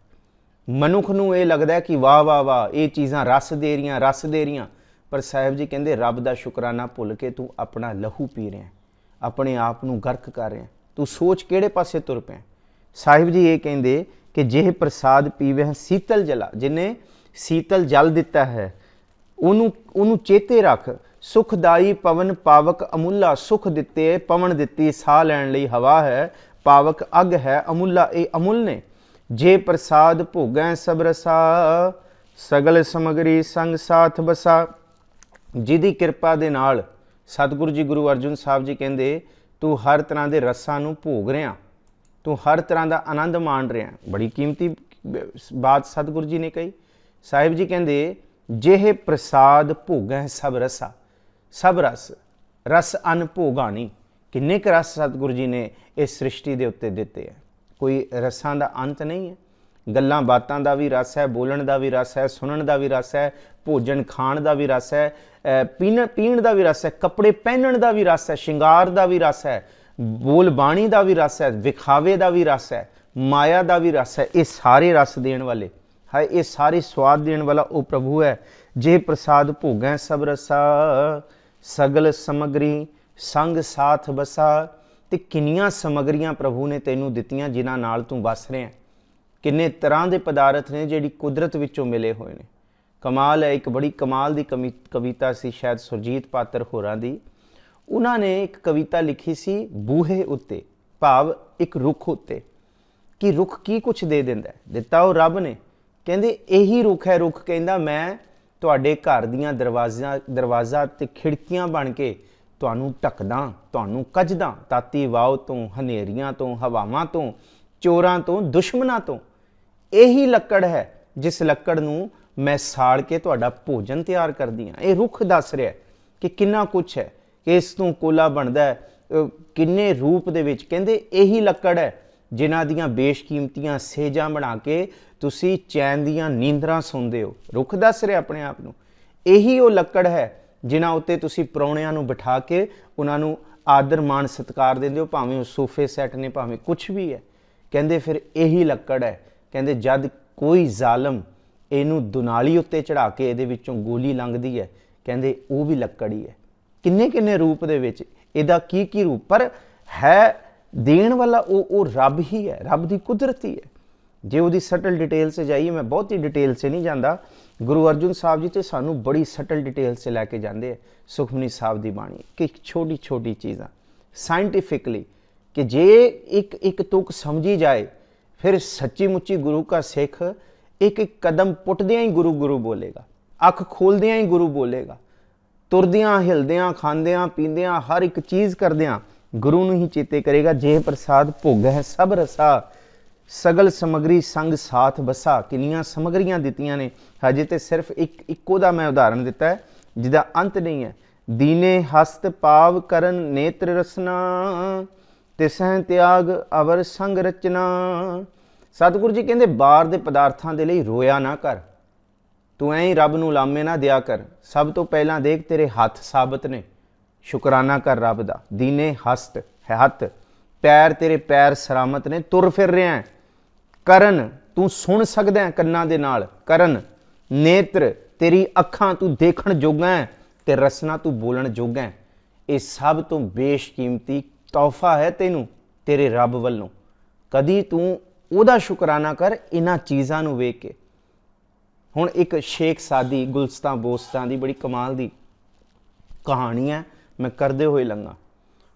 ਮਨੁੱਖ ਨੂੰ ਇਹ ਲੱਗਦਾ ਕਿ ਵਾਹ ਵਾਹ ਵਾਹ, ਇਹ ਚੀਜ਼ਾਂ ਰਸ ਦੇ ਰਹੀਆਂ, ਪਰ ਸਾਹਿਬ ਜੀ ਕਹਿੰਦੇ ਰੱਬ ਦਾ ਸ਼ੁਕਰਾਨਾ ਭੁੱਲ ਕੇ ਤੂੰ ਆਪਣਾ ਲਹੂ ਪੀ ਰਿਹਾ, ਆਪਣੇ ਆਪ ਨੂੰ ਗਰਕ ਕਰ ਰਿਹਾ। ਤੂੰ ਸੋਚ ਕਿਹੜੇ ਪਾਸੇ ਤੁਰ ਪਿਆ। ਸਾਹਿਬ ਜੀ ਇਹ ਕਹਿੰਦੇ ਕਿ ਜੇ ਪ੍ਰਸਾਦ ਪੀਵੇ ਸੀਤਲ ਜਲਾ, ਜਿਹਨੇ ਸੀਤਲ ਜਲ ਦਿੱਤਾ ਹੈ, ਉਹਨੂੰ ਚੇਤੇ ਰੱਖ। ਸੁਖਦਾਈ ਪਵਨ ਪਾਵਕ ਅਮੁੱਲਾ, ਸੁਖ ਦਿੱਤੇ ਪਵਨ ਦਿੱਤੀ, ਸਾਹ ਲੈਣ ਲਈ ਹਵਾ ਹੈ, ਪਾਵਕ ਅੱਗ ਹੈ, ਅਮੁੱਲਾ ਇਹ ਅਮੁੱਲ ਨੇ। ਜੇ ਪ੍ਰਸਾਦ ਭੋਗੈ ਸਭ ਰਸਾ, ਸਗਲ ਸਮਗਰੀ ਸੰਗ ਸਾਥ ਬਸਾ। ਜਿਹਦੀ ਕਿਰਪਾ ਦੇ ਨਾਲ, ਸਤਿਗੁਰੂ ਜੀ ਗੁਰੂ ਅਰਜਨ ਸਾਹਿਬ ਜੀ ਕਹਿੰਦੇ ਤੂੰ ਹਰ ਤਰ੍ਹਾਂ ਦੇ ਰਸਾਂ ਨੂੰ ਭੋਗ ਰਿਹਾ, ਤੂੰ ਹਰ ਤਰ੍ਹਾਂ ਦਾ ਆਨੰਦ ਮਾਣ ਰਿਹਾ। ਬੜੀ ਕੀਮਤੀ ਬਾਤ ਸਤਿਗੁਰੂ ਜੀ ਨੇ ਕਹੀ। ਸਾਹਿਬ ਜੀ ਕਹਿੰਦੇ ਜਿਹੇ ਪ੍ਰਸਾਦ ਭੋਗੈ ਸਭ ਰਸਾ, ਸਭ ਰਸ ਅਨ ਭੋਗਾਣੀ। ਕਿੰਨੇ ਕੁ ਰਸ ਸਤਿਗੁਰੂ ਜੀ ਨੇ ਇਸ ਸ੍ਰਿਸ਼ਟੀ ਦੇ ਉੱਤੇ ਦਿੱਤੇ ਹੈ। ਕੋਈ ਰਸਾਂ ਦਾ ਅੰਤ ਨਹੀਂ ਹੈ। ਗੱਲਾਂ ਬਾਤਾਂ ਦਾ ਵੀ ਰਸ ਹੈ, ਬੋਲਣ ਦਾ ਵੀ ਰਸ ਹੈ, ਸੁਣਨ ਦਾ ਵੀ ਰਸ ਹੈ, ਭੋਜਨ ਖਾਣ ਦਾ ਵੀ ਰਸ ਹੈ, ਪੀਣ ਦਾ ਵੀ ਰਸ ਹੈ, ਕੱਪੜੇ ਪਹਿਨਣ ਦਾ ਵੀ ਰਸ ਹੈ, ਸ਼ਿੰਗਾਰ ਦਾ ਵੀ ਰਸ ਹੈ, ਬੋਲ ਬਾਣੀ ਦਾ ਵੀ ਰਸ ਹੈ, ਵਿਖਾਵੇ ਦਾ ਵੀ ਰਸ ਹੈ, ਮਾਇਆ ਦਾ ਵੀ ਰਸ ਹੈ। ਇਹ ਸਾਰੇ ਰਸ ਦੇਣ ਵਾਲੇ ਹੈ, ਇਹ ਸਾਰੇ ਸਵਾਦ ਦੇਣ ਵਾਲਾ ਉਹ ਪ੍ਰਭੂ ਹੈ। ਜੇ ਪ੍ਰਸਾਦ ਭੋਗੈ ਸਭ ਰਸਾ, ਸਗਲ ਸਮਗਰੀ ਸੰਗ ਸਾਥ ਬਸਾ। ਤੇ ਕਿੰਨੀਆਂ ਸਮਗਰੀਆਂ ਪ੍ਰਭੂ ਨੇ ਤੈਨੂੰ ਦਿੱਤੀਆਂ ਜਿਨ੍ਹਾਂ ਨਾਲ ਤੂੰ ਵਸ ਰਿਹਾ। ਕਿੰਨੇ ਤਰ੍ਹਾਂ ਦੇ ਪਦਾਰਥ ਨੇ ਜਿਹੜੀ ਕੁਦਰਤ ਵਿੱਚੋਂ ਮਿਲੇ ਹੋਏ ਨੇ। ਕਮਾਲ ਹੈ। ਇੱਕ ਬੜੀ ਕਮਾਲ ਦੀ ਕਵਿਤਾ ਸੀ, ਸ਼ਾਇਦ ਸੁਰਜੀਤ ਪਾਤਰ ਹੋਰਾਂ ਦੀ। ਉਹਨਾਂ ਨੇ ਇੱਕ ਕਵਿਤਾ ਲਿਖੀ ਸੀ ਬੂਹੇ ਉੱਤੇ, ਭਾਵ ਇੱਕ ਰੁੱਖ ਉੱਤੇ, ਕਿ ਰੁੱਖ ਕੀ ਕੁਛ ਦੇ ਦਿੰਦਾ। ਦਿੱਤਾ ਉਹ ਰੱਬ ਨੇ। ਕਹਿੰਦੇ ਇਹੀ ਰੁੱਖ ਹੈ। ਰੁੱਖ ਕਹਿੰਦਾ ਮੈਂ ਤੁਹਾਡੇ ਘਰ ਦੀਆਂ ਦਰਵਾਜ਼ਾ ਤੇ ਖਿੜਕੀਆਂ ਬਣ ਕੇ ਤੁਹਾਨੂੰ ਢੱਕਦਾ, ਤੁਹਾਨੂੰ ਕੱਜਦਾ, ਤਾਤੀ ਵਾਓ ਤੋਂ, ਹਨੇਰੀਆਂ ਤੋਂ, ਹਵਾਵਾਂ ਤੋਂ, ਚੋਰਾਂ ਤੋਂ, ਦੁਸ਼ਮਣਾਂ ਤੋਂ। ਇਹੀ ਲੱਕੜ ਹੈ ਜਿਸ ਲੱਕੜ ਨੂੰ ਮੈਂ ਸਾੜ ਕੇ ਤੁਹਾਡਾ ਭੋਜਨ ਤਿਆਰ ਕਰਦੀ ਹਾਂ। ਇਹ ਰੁੱਖ ਦੱਸ ਰਿਹਾ ਕਿ ਕਿੰਨਾ ਕੁਛ ਹੈ, ਕਿ ਇਸ ਤੋਂ ਕੋਲਾ ਬਣਦਾ ਹੈ, ਕਿੰਨੇ ਰੂਪ ਦੇ ਵਿੱਚ। ਕਹਿੰਦੇ ਇਹੀ ਲੱਕੜ ਹੈ ਜਿਨ੍ਹਾਂ ਦੀਆਂ ਬੇਸ਼ਕੀਮਤੀਆਂ ਸੇਜਾਂ ਬਣਾ ਕੇ ਤੁਸੀਂ ਚੈਨ ਦੀਆਂ ਨੀਂਦਰਾਂ ਸੌਂਦੇ ਹੋ। ਰੁੱਖ ਦੱਸ ਰਿਹਾ ਆਪਣੇ ਆਪ ਨੂੰ। ਇਹੀ ਉਹ ਲੱਕੜ ਹੈ ਜਿਨ੍ਹਾਂ ਉੱਤੇ ਤੁਸੀਂ ਪ੍ਰਾਹੁਣਿਆਂ ਨੂੰ ਬਿਠਾ ਕੇ ਉਹਨਾਂ ਨੂੰ ਆਦਰ ਮਾਣ ਸਤਿਕਾਰ ਦਿੰਦੇ ਹੋ, ਭਾਵੇਂ ਉਹ ਸੋਫੇ ਸੈੱਟ ਨੇ, ਭਾਵੇਂ ਕੁਛ ਵੀ ਹੈ। ਕਹਿੰਦੇ ਫਿਰ ਇਹੀ ਲੱਕੜ ਹੈ। ਕਹਿੰਦੇ ਜਦ ਕੋਈ ਜ਼ਾਲਮ ਇਹਨੂੰ ਦੁਨਾਲੀ ਉੱਤੇ ਚੜਾ ਕੇ ਇਹਦੇ ਵਿੱਚੋਂ ਗੋਲੀ ਲੰਘਦੀ ਹੈ, ਕਹਿੰਦੇ ਉਹ ਵੀ ਲੱਕੜ ਹੀ ਹੈ। ਕਿੰਨੇ ਕਿੰਨੇ ਰੂਪ ਦੇ ਵਿੱਚ, ਇਹਦਾ ਕੀ ਕੀ ਰੂਪ, ਪਰ ਹੈ ਦੇਣ ਵਾਲਾ ਉਹ ਰੱਬ ਹੀ ਹੈ, ਰੱਬ ਦੀ ਕੁਦਰਤ ਹੀ ਹੈ। जे ਉਹਦੀ सटल डिटेल से जाइए, मैं बहुत ही डिटेल से नहीं जाता, गुरु अर्जुन साहब जी तो सानू बड़ी सटल डिटेल से लैके जाते हैं सुखमनी साहब की बाणी कि छोटी छोटी चीज़ां साइंटिफिकली कि जे एक तुक समझी जाए फिर सच्ची मुच्ची गुरु का सिख एक एक कदम पुटदियां ही गुरु गुरु बोलेगा, अख खोलदियां ही गुरु बोलेगा, तुरदियां हिलदियां खांदियां पींदियां हर एक चीज़ करदियां गुरु नूं ही चेते करेगा। जे प्रसाद भोग है सब रसा, सगल समगरी संग साथ बसा। किनियां समगरियां दित्तियां ने, हजे तो सिर्फ इक्को दा मैं उदाहरण दिता है जिहदा अंत नहीं है। दीने हस्त पाव करन नेत्र रसना, तिसह त्याग अवर संग रचना। सतगुरु जी कहते बाहर दे पदार्थां दे लई रोया ना कर, तू ऐं ही रब नूं लामे ना दिया कर। सब तो पहला देख तेरे हथ साबित ने, शुकराना कर रब दा। दीने हस्त है हथ, पैर तेरे पैर सलामत ने, तुर फिर रहा है। करन तू सुन सकदा है कन्नां दे नाल, करन नेत्र तेरी अखां तू देखण जोगा है, ते रसना तू बोलण जोगा है। ये सब तो बेशकीमती तोहफा है तैनूं तेरे रब वल्लों। कदी तू ਉਹਦਾ शुकराना कर इन्हां चीज़ां नूं वेख के। हुण एक शेख सादी गुलस्तां बोस्तां दी बड़ी कमाल दी कहानी है, मैं करदे होए लंघा।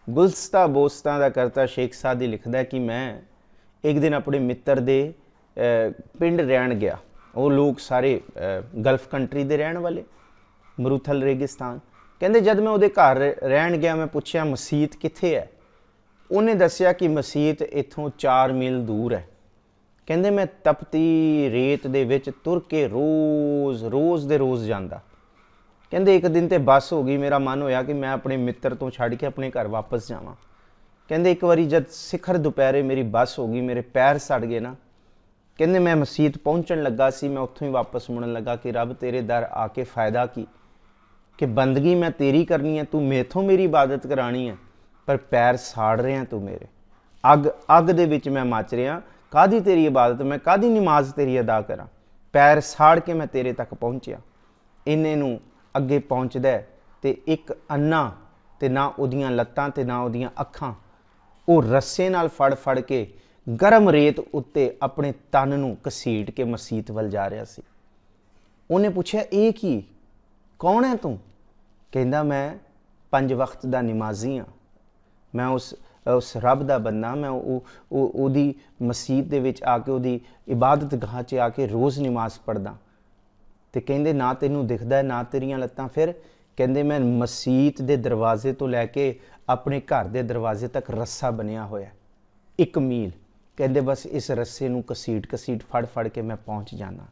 गुलस्तां बोस्तां दा करता शेख सादी लिखदा है कि मैं एक दिन अपने मित्र दे पिंड रहण गया। वो लोग सारे गल्फ कंट्री दे रहण वाले, मरूथल रेगिस्तान। कहंदे जद मैं उहदे घर रहण गया, मैं पुछया मसीत कित्थे है। उन्हें दस्सिया कि मसीत इत्थों 4 मील दूर है। कहंदे मैं तपती रेत दे विच तुर के रोज़ दे रोज़ जांदा। कहंदे एक दिन ते बस हो गई, मेरा मन होया कि मैं अपने मित्र तो छड़ के अपने घर वापस जावां। कहंदे एक बारी जद सिखर दोपहरे मेरी बस हो गई, मेरे पैर सड़ गए ना। कहंदे मैं मसीत पहुँचण लगा सी, मैं उत्थों ही वापस मुड़न लगा कि रब तेरे दर आके फ़ायदा की, कि बंदगी मैं तेरी करनी है, तू मेथों मेरी इबादत करानी है, पर पैर साड़ रहे हैं तू मेरे। अग दे विच मैं मच रहा, कादी तेरी इबादत, मैं कादी नमाज तेरी अदा करा। पैर साड़ के मैं तेरे तक पहुँचया। इन्ने नूं अगे पहुँचदा ते एक अन्ना ते ना उहदियां लत्तां ते ना उहदियां अखां, वो रस्से नाल फड़ के गरम रेत उत्ते अपने तन नूं घसीट के मसीत वल जा रहा सी। उन्हें पूछया ये की, कौन है तू? कहंदा मैं 5 वक्त दा नमाजी हाँ, मैं उस रब दा बंदा, मैं उहदी मसीत दे विच आके उहदी इबादत गाह च आके रोज़ नमाज पढ़दा। ते कहंदे ना तैनूं दिखदा है ना तेरियां लत्तां। फिर कहंदे मैं मसीत दे दरवाजे तो लैके अपने घर दे दरवाजे तक रस्सा बनिया होया 1 मील। कहंदे बस इस रस्से नूं घसीट फड़ के मैं पहुँच जाना।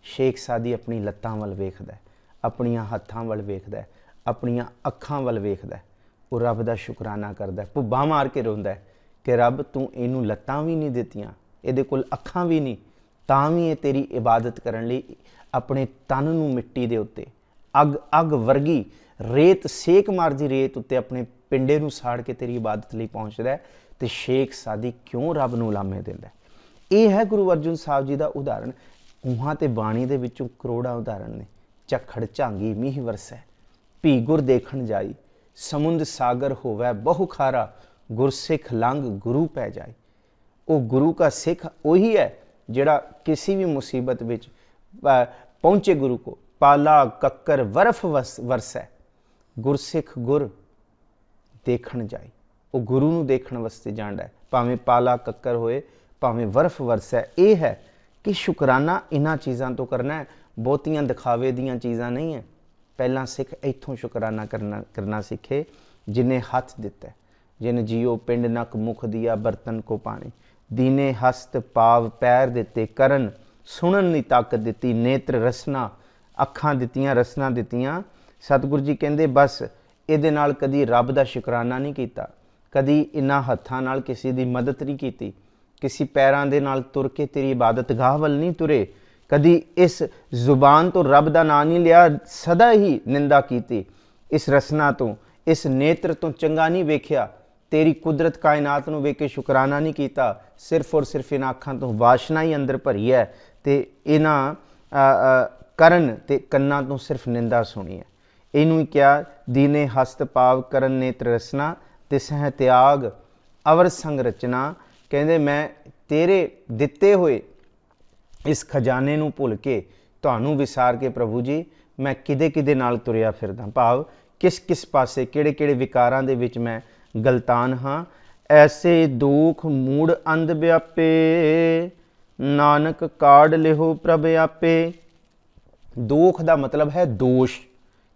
शेख सादी अपनी लत्तां वल वेखदा, अपनियां हत्थां वल वेखदा, अपनियां अखां वल वेखदा, वो रब दा शुकराना करदा, भुब्बा मार के रोंदा कि रब तू इनू लत्तां भी नहीं दित्तियां, इहदे कोल अखां भी नहीं, तां भी ये तेरी इबादत करन लई अपने तन नूं मिट्टी दे उत्ते अग वर्गी रेत सेक मारदी रेत उत्ते अपने पिंडे नूं साड़ के तेरी इबादत लई पहुँचदा ते शेख सादी क्यों रब नूं लामे दिंदा। यह है गुरु अर्जुन साहब जी का उदाहरण। उहां ते बाणी दे विचों करोड़ां उदाहरण ने। झखड़ झांगी मीह वरसै, भी गुर देखण जाई, समुंद सागर होवै बहु खारा, गुरसिख लंघ गुरु पै जाए। वो गुरु का सिख वही है जिहड़ा किसी भी मुसीबत विच पहुँचे गुरु को। पाला कक्कर बर्फ वरसै, गुरसिख गुर देखण जाए। वो गुरु नूं देखण वास्ते जांदा है, भावें पाला कक्कर होए भावें बर्फ वरसै। ये है कि शुकराना इन्हां चीज़ां तो करना है, बहुतियां दिखावे दियां चीज़ां नहीं है। पहला सिख इत्थों शुकराना करना सीखे जिन्हें हथ दिता है, जिन जियो पिंड नक मुख दिया बर्तन को पानी, दीने हस्त पाव पैर दिते करन सुनन दी ताकत दिती, नेत्र रसना अखां दित्तियां रसना दित्तियां। सतगुरु जी कहंदे बस इहदे नाल कदी रब दा शुकराना नहीं कीता, कदी इन्हां हत्थां नाल किसी दी मदद नहीं कीती, किसी पैरां दे नाल तुर के तेरी इबादत गाह वल नहीं तुरे, कदी इस जुबान तो रब दा नाम नहीं लिया, सदा ही निंदा कीती, इस रसना तो इस नेत्र तो चंगा नहीं वेख्या, तेरी कुदरत कायनात नूं वेख के शुकराना नहीं कीता, सिर्फ और सिर्फ इन्हां अखां तो वाशना ही अंदर भरी है ते इन्हां करन ते कन्नां तो सिर्फ निंदा सुनी है। इनू ही क्या दीने हस्त पाव करन नेत्र रसना ते सह त्याग अवर संग रचना। कहंदे मैं तेरे दिते हुए इस खजाने नूं भुल के तुहानूं विसार के प्रभु जी मैं किदे नाल तुरिया फिरदा, भाव किस किस पासे किहड़े किहड़े विकारां दे विच मैं गलतान हाँ। ऐसे दुख मूड़ अंध व्यापे, नानक काढ़ लिहो प्रभ आपे। दोख का मतलब है दोष।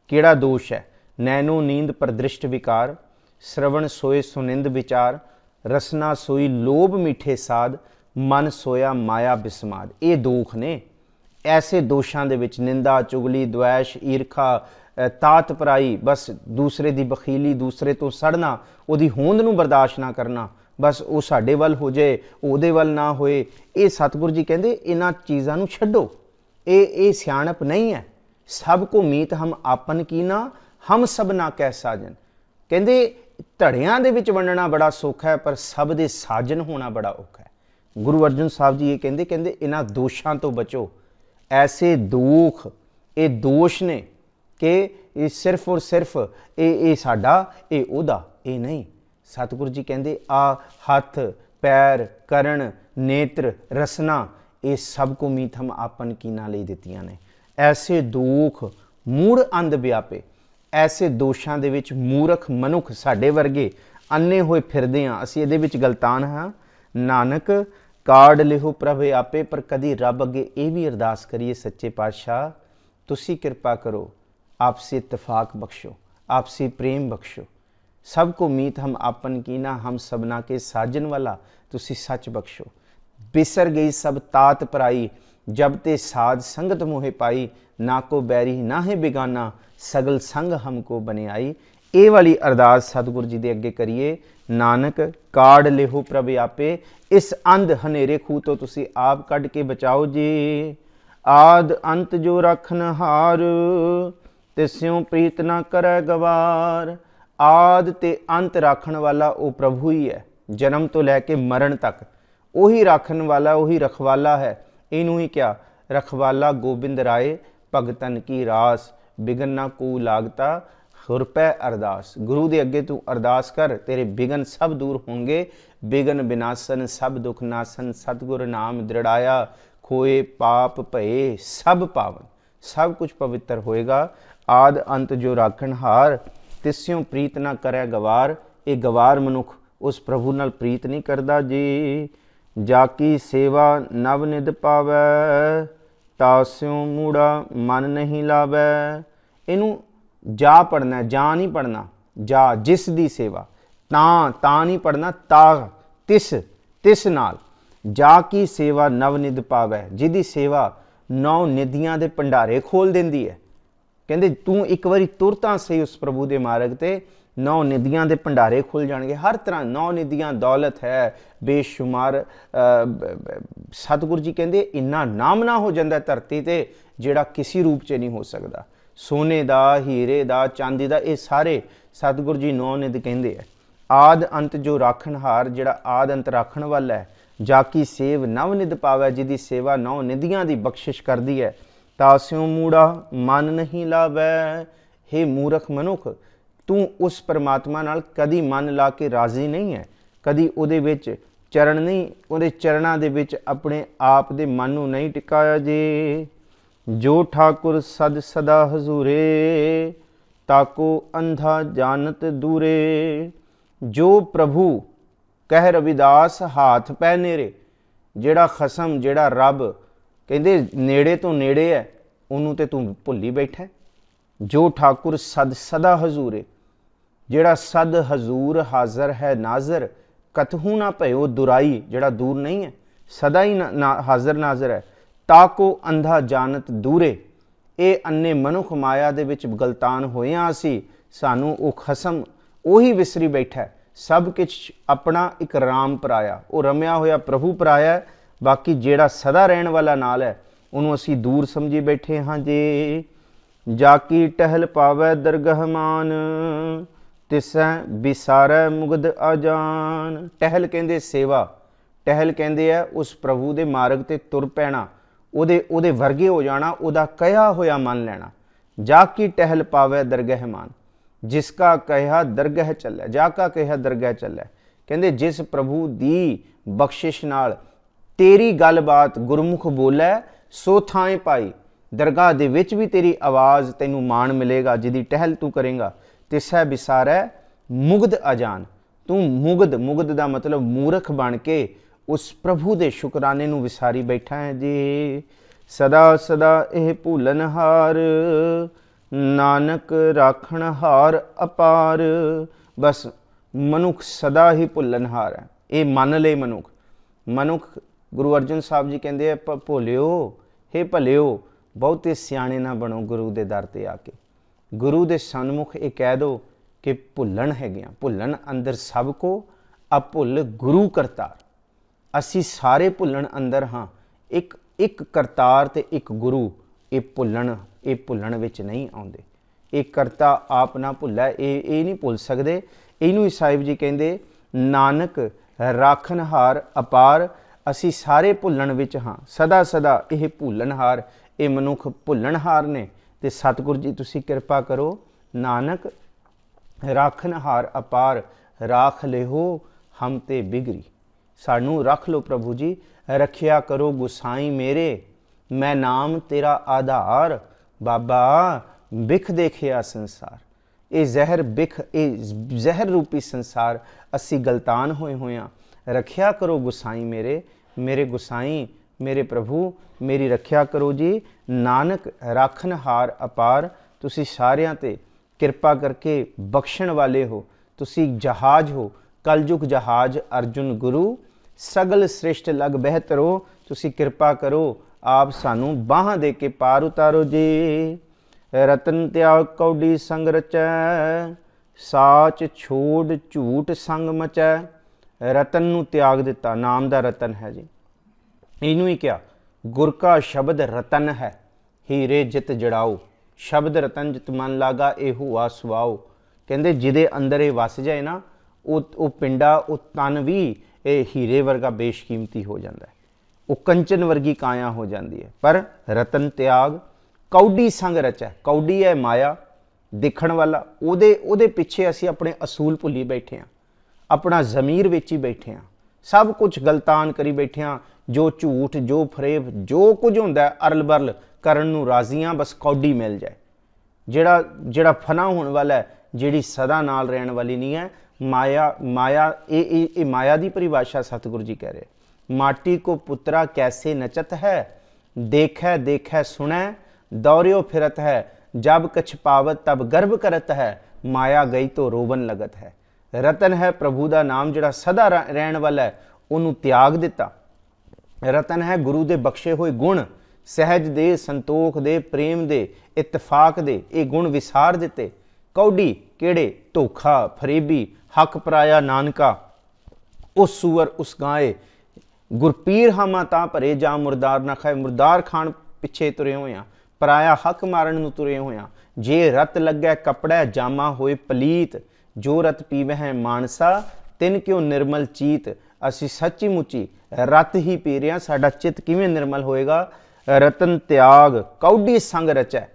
किहड़ा दोष है? नैनो नींद प्रदृष्ट विकार, श्रवण सोए सुनिंद विचार, रसना सोई लोभ मीठे साध, मन सोया माया बिस्माद। ये दोख ने। ऐसे दोषां दे विच निंदा चुगली द्वैश ईरखा तात पराई, बस दूसरे की बखीली, दूसरे तो सड़ना, उहदी होंद नूं बर्दाश्त ना करना, बस वो साडे वल हो जाए उहदे वल ना होए। ये सतगुरु जी कहंदे इन्हां चीज़ां नूं छड्डो, ये सियाणप नहीं है। सब को मीत हम आपन कीना, हम सब ना कह साजन। कहंदे धड़ियां दे विच वंडना बड़ा सौखा है, पर सब दे साजन होना बड़ा औखा है। गुरु अर्जन साहब जी ये कहंदे इन्हां दोषां तो बचो। ऐसे दुख ये दोष ने कि सिर्फ और सिर्फ ये साडा ये उहदा, ये नहीं। सतगुरु जी कहंदे आ हथ पैर करण नेत्र रसना ये सब को मीत हम आपन कीना लई दित्तियां ने। ऐसे दुख मूड़ अंध व्यापे, ऐसे दोषां दे विच मूरख मनुख साडे वर्गे अन्ने होए फिरदे हां, असीं इहदे विच गलतान हां। नानक काढ़ लिहो प्रभ आपे। पर कदी रब अगे ये भी अरदास करिए, सच्चे पातशाह तुसी किरपा करो, आपसी इत्तफाक बख्शो, आपसी प्रेम बख्शो। सबको मीत हम आपन कीना, हम सबना के साजन वाला तुसी सच बख्शो। बिसर गई सब तात पराई, जब ते साध संगत मोहे पाई, ना को बैरी ना है बेगाना, सगल संग हमको बने आई। ये वाली अरदास सतगुरु जी दे अगे करिए। नानक काढ़ लिहो प्रभ आपे, इस अंध हनेरे खूह तो तुसी आप कढ़ के बचाओ जी। आद अंत जो रखन हार, तिस्यों प्रीत ना करे गवार। आद ते अंत राखण वाला वो प्रभु ही है, जन्म तो लैके मरण तक उही राखण वाला, उही रखवाला है। इनू ही क्या रखवाला गोबिंद राय, भगतन की रास, बिगन ना को लागता हुरपै अरदास। गुरु दे अगे तू अरदास कर, तेरे बिगन सब दूर होंगे। बिगन विनाशन सब दुख नासन, सतगुर नाम दृढ़ाया, खोए पाप भये सब पावन। सब कुछ पवित्र होएगा। आद अंत जो राखण हार, तिस्यों प्रीत ना करे गवार। ये गवार मनुख उस प्रभु नाल प्रीत नहीं करदा जी। जाकी सेवा नव निध पावै, तास्यों मूड़ा मन नहीं लावै। इनू जा पढ़ना, जा नहीं पढ़ना, जा जिस दी सेवा, ता नहीं पढ़ना, ता तिस, तिस नाल। जा की सेवा नव निध पावै, जिहदी सेवा 9 निधियां दे भंडारे खोल देंदी है। कहंदे तू एक बारी तुरतां सही उस प्रभु दे मार्ग ते 9 निधियां दे भंडारे खुल जाणगे। हर तरह 9 निधियां, दौलत है बेशुमार। सतगुरु जी कहंदे इन्ना नामना हो जाता धरती ते जिहड़ा किसी रूप च नहीं हो सकता। सोने दा, हीरे दा, चांदी दा, ये सारे सतगुरु जी 9 निध कहंदे है। आद अंत जो राखण हार, जिहड़ा आद अंत राखण वाला है। जाकी सेव नव निध पावै, जिहदी सेवा 9 निधियां दी बख्शिश करदी है। तास्यों मूड़ा मन नहीं लावै। हे मूरख मनुख, तू उस परमात्मा नाल कदी मन ला के राजी नहीं है, कदी उहदे विच चरण नहीं, उहदे चरणां दे विच अपने आप दे मन नूं नहीं टिकाया जी। जो ठाकुर सद सदा हजूरे, ताको अंधा जानत दूरे। जो प्रभु कह रविदास हाथ पै नेरे, जेड़ा खसम जेड़ा रब कहंदे नेड़े तो नेड़े है, उन्होंने तो तू भुल्ली बैठा। जो ठाकुर सद सदा हजूरे, जेड़ा सद हजूर हाजर है नाजर, कतहू ना भयो दुराई, जेड़ा दूर नहीं है, सदा ही हाजर नाजर है। ताको अंधा जानत दूरे। ये अन्ने मनुख माया दे विच गलतान होया असी, सानू वो खसम उही विसरी बैठा है। सब कुछ अपना एक राम पराया, वो रमया होया प्रभु पराया। बाकी जेड़ा सदा रहन वाला नाल है, उन्होंने असी दूर समझी बैठे हाँ जी। जाकी टहल पावै दरगह मान, तिसै बिसारै मुगद अजान। टहल कहंदे सेवा, टहल कहंदे है उस प्रभु दे मार्ग ते तुर पैना, उहदे वर्गे हो जाना, उहदा कहा होया मन लेना। जाकी टहल पावै दरगह मान, जिसका कहा दरगह चलै, जाका कहा दरगह चलै। कहंदे जिस प्रभु दी बख्शिश नाल तेरी गलबात गुरमुख बोलै सो थाएं पाई। दरगाह दे विच भी तेरी आवाज़ तैनू मान मिलेगा, जिदी टहल तू करेगा। तिसै विसारै मुग्ध अजान। तू मुग्ध दा मतलब मूर्ख बन के उस प्रभु दे शुकराने नू विसारी बैठा है जी। सदा सदा यह भूलनहार, नानक राखण हार अपार। बस मनुख सदा ही भुलनहार है, ये मन ले मनुख गुरु अर्जन साहब जी कहते हैं भोलिओ हे भलिओ बहुते सियाणे ना बनो गुरु के दर ते आके। गुरु के सन्मुख ये कह दो कि भुलन हैगियां, भुलन अंदर सब को अभुल गुरु करतार। असी सारे भुलन अंदर हाँ, एक करतार ते एक गुरु। ये भुलन विच नहीं आउंदे। ये करता आप ना भुलै, ये नहीं भुल सकते। इनू साहिब जी कहते नानक राखनहार अपार। असी सारे भुलन विच हाँ, सदा सदा यह भुलनहार, ये मनुख भुलनहार ने। ते सतगुर जी तुसी कृपा करो, नानक राखनहार अपार। राख लेहो हम ते बिगरी। सानू रख लो प्रभु जी, रखिया करो गुसाई मेरे, मैं नाम तेरा आधार। बाबा बिख देखिया संसार, ये जहर बिख, ये जहर रूपी संसार असी गलतान होए होया। रखिया करो गुसाई मेरे गुसाई मेरे प्रभु, मेरी रखिया करो जी। नानक राखनहार अपार। तुसी सारियां ते किरपा करके बख्शण वाले हो। तुसी जहाज हो, कलयुग जहाज अर्जुन गुरु। सगल श्रेष्ठ लग बेहतरो। तुसी किरपा करो, आप सानू बाहां दे के पार उतारो जी। रतन त्याग कौडी संग रचै, साच छोड़ झूठ संग मचै। रतन नू त्याग दिता, नाम दा रतन है जी। इनू ही क्या, गुर का शब्द रतन है, हीरे जित जड़ाओ। शब्द रतन जित मन लागा ए हुआ सुआओ। कहते जिदे अंदर ये वस जाए ना, वो पिंडा, वो तन भी ये हीरे वर्गा बेशकीमती हो जाता है, वो कंचन वर्गी काया हो जाती है। पर रतन त्याग कौडी संग रचा। कौडी है माया दिखण वाला, ओदे पिछे असी अपने असूल भुली बैठे हाँ, अपना जमीर वेची बैठे हाँ, सब कुछ गलतान करी बैठे हाँ। जो झूठ जो फरेब जो कुछ होंदा अरल बरल करन नूं राजी हाँ, बस कौडी मिल जाए। जेड़ा फना होने वाला है, जिहड़ी सदा नाल रहने वाली नहीं है। माया ये माया की परिभाषा सतगुरु जी कह रहे। माटी को पुत्रा कैसे नचत है, देखै देखै सुनै दौर्यो फिरत है। जब कछ पावत तब गर्भ करत है, माया गई तो रोवन लगत है। रतन है प्रभु का नाम, जिहड़ा सदा रहने वाला है, उन्होंने त्याग दिता। रतन है गुरु दे बख्शे हुए गुण, सहज दे संतोख दे प्रेम दे इतफाक दे, ये गुण विसार दिते। कौडी केड़े, धोखा फरेबी हक पराया नानका, उस सूअर उस गाए। गुरपीर हामा तां भरे जा मुरदार ना खाए। मुरदार खान पिछे तुरे होया, पराया हक मारन नूं तुरे होया। जे रत लगे कपड़ा जामा होए पलीत, जो रत पीवह मानसा तिन क्यों निर्मल चीत। असी सच्ची मुची रत ही पी रहे, साडा चित किवें निर्मल होएगा। रतन त्याग कौडी संग रचै।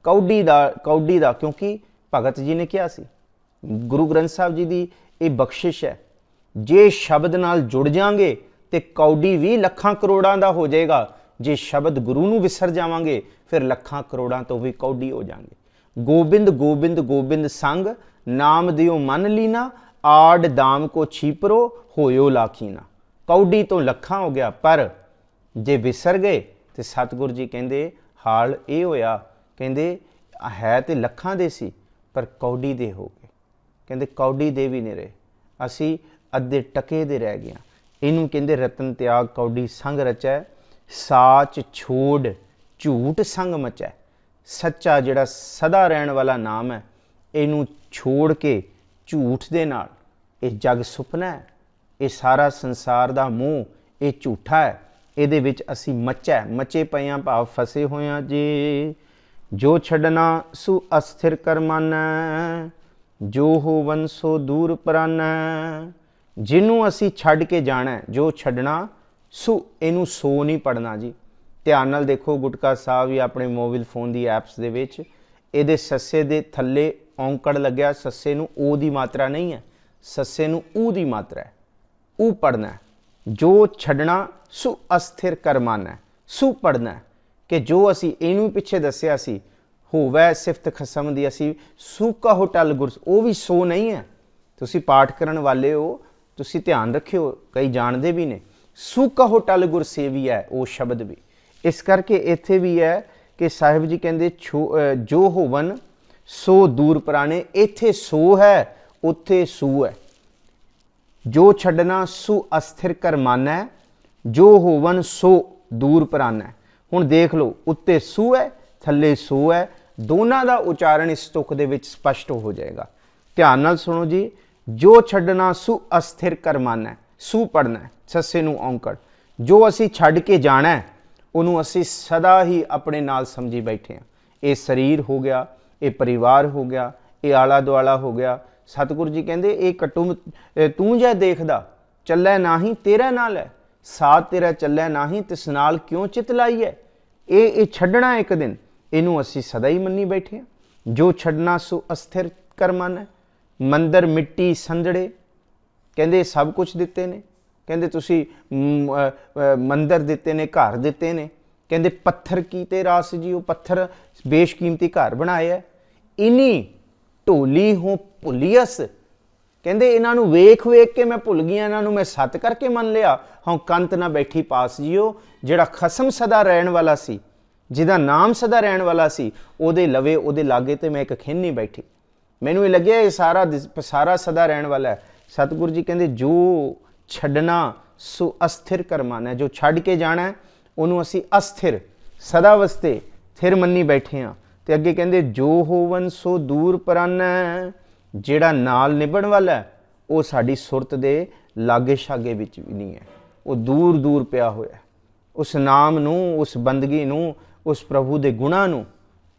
कौडी दा क्योंकि भगत जी ने किया सी, गुरु ग्रंथ साहब जी की ये बख्शिश है। जे शब्द नाल जुड़ जाएंगे तो कौडी भी लखां करोड़ां दा हो जाएगा। जे शब्द गुरु नूं विसर जावांगे फिर लखां करोड़ां तो भी कौडी हो जाएंगे। गोबिंद गोबिंद गोबिंद संग, नाम दियो मन लीना। आड़ दाम को छीपरो होयो लाखीना। कौडी तो लखां हो गया, पर जे विसर गए तो सतगुरु जी कहते हाल ये होया, कहते है तो लखां दे सी पर कौडी दे हो गए। कहते कौडी दे भी नहीं रहे, असी अद्धे टके दे रह गए। इनू कहते रतन त्याग कौडी संग रचै, साच छोड़ झूठ संग मचै। सच्चा जिहड़ा सदा रहने वाला नाम है, इनू छोड़ के झूठ दे नाल, ये जग सुपना है, ये सारा संसार दा मोह ये झूठा है। ਇਹਦੇ ਵਿੱਚ ਅਸੀਂ मचे पए हाँ, भाव फसे होए हाँ जी। जो छड़ना सु अस्थिर कर मानै, जो होवन सो दूर परानै। जिन्हों असी छड़ के जाना, जो छड़ना सु, इनू सो नहीं पढ़ना जी। ध्यान नाल देखो गुटका साहब या अपने मोबाइल फोन की ऐप्स दे विच इहदे सस्से दे थल्ले औंकड़ लग्या। सस्से नू ओ दी मात्रा नहीं है, सस्से नू ऊ दी मात्रा है। ऊ पढ़ना है, ਜੋ ਛੱਡਣਾ ਸੋ ਅਸਥਿਰ ਕਰ ਮਾਨੈ। ਸੂ ਪੜਨਾ कि जो असी इनू पिछे दसिया सी होवै सिफत खसम दी, असी सू कहो टल गुर, वो भी सो नहीं है। तुसी पाठ करन वाले हो, तुसी ध्यान रखियो, कई जानते भी ने सू कहो टल गुर सेवी है वो शब्द भी। इस करके इत्थे भी है कि साहिब जी कहते जो होवन सो दूर पराने, इत्थे सो है उत्थे सू है। जो छड्डना सू अस्थिर कर मानै, जो होवन सो दूर पराना। हुण देख लो, उत्ते सू है थले सो है, दोनों का उचारण इस तुक दे विच स्पष्ट हो जाएगा। ध्यान नाल सुनो जी। जो छड्डना सू अस्थिर कर मानना, सू पढ़ना सस्से नूं औंकड़। जो असी छड्ड के जाना उहनूं असी सदा ही अपने नाल समझी बैठे हैं। ये शरीर हो गया, ये परिवार हो गया, ये आला दुआला हो गया। सतगुरु जी कहते ये कटू तू जै देखदा चलै नाही तेरा नाल है, साथ तेरा चलै नाही तिस नाल क्यों चित लाई है। ये छड्डना एक दिन, इनू असी सदा ही मन्नी बैठे हैं। जो छड्डना सो अस्थिर कर मन है। मंदिर मिट्टी संदड़े कहते सब कुछ दिते ने, कहते तुसी मंदिर दिते ने, घर दिते ने, कहते पत्थर की ते रास जी, वो पत्थर बेशकीमती घर बनाया। इन्हीं ढोली हो भुलियस, कहते इन्हों वेख वेख के मैं भुल गई, इन्हों मैं सत करके मन लिया। हाँ कंत ना बैठी पास जियो, जिहड़ा खसम सदा रहन वाला सी, जिहदा नाम सदा रहन वाला सी, उहदे लवे उहदे लागे ते मैं एक खिन नहीं बैठी। मैनूं ये लग्या ये सारा सदा रहन वाला है। सतगुरु जी कहते जो छड्डना सो अस्थिर कर मानै। जो छड्ड के जाना उहनूं असी अस्थिर सदा वस्ते थिर मन्नी बैठे हाँ। ते अगे कहते जो होवन सो दूर पराना, जिहड़ा नाल निभण वाला है वो साडी सुरत दे लागे शागे विच भी नहीं है, वो दूर दूर पिया होया। उस नाम नूं, उस बंदगी नूं, उस प्रभु दे गुणां नूं,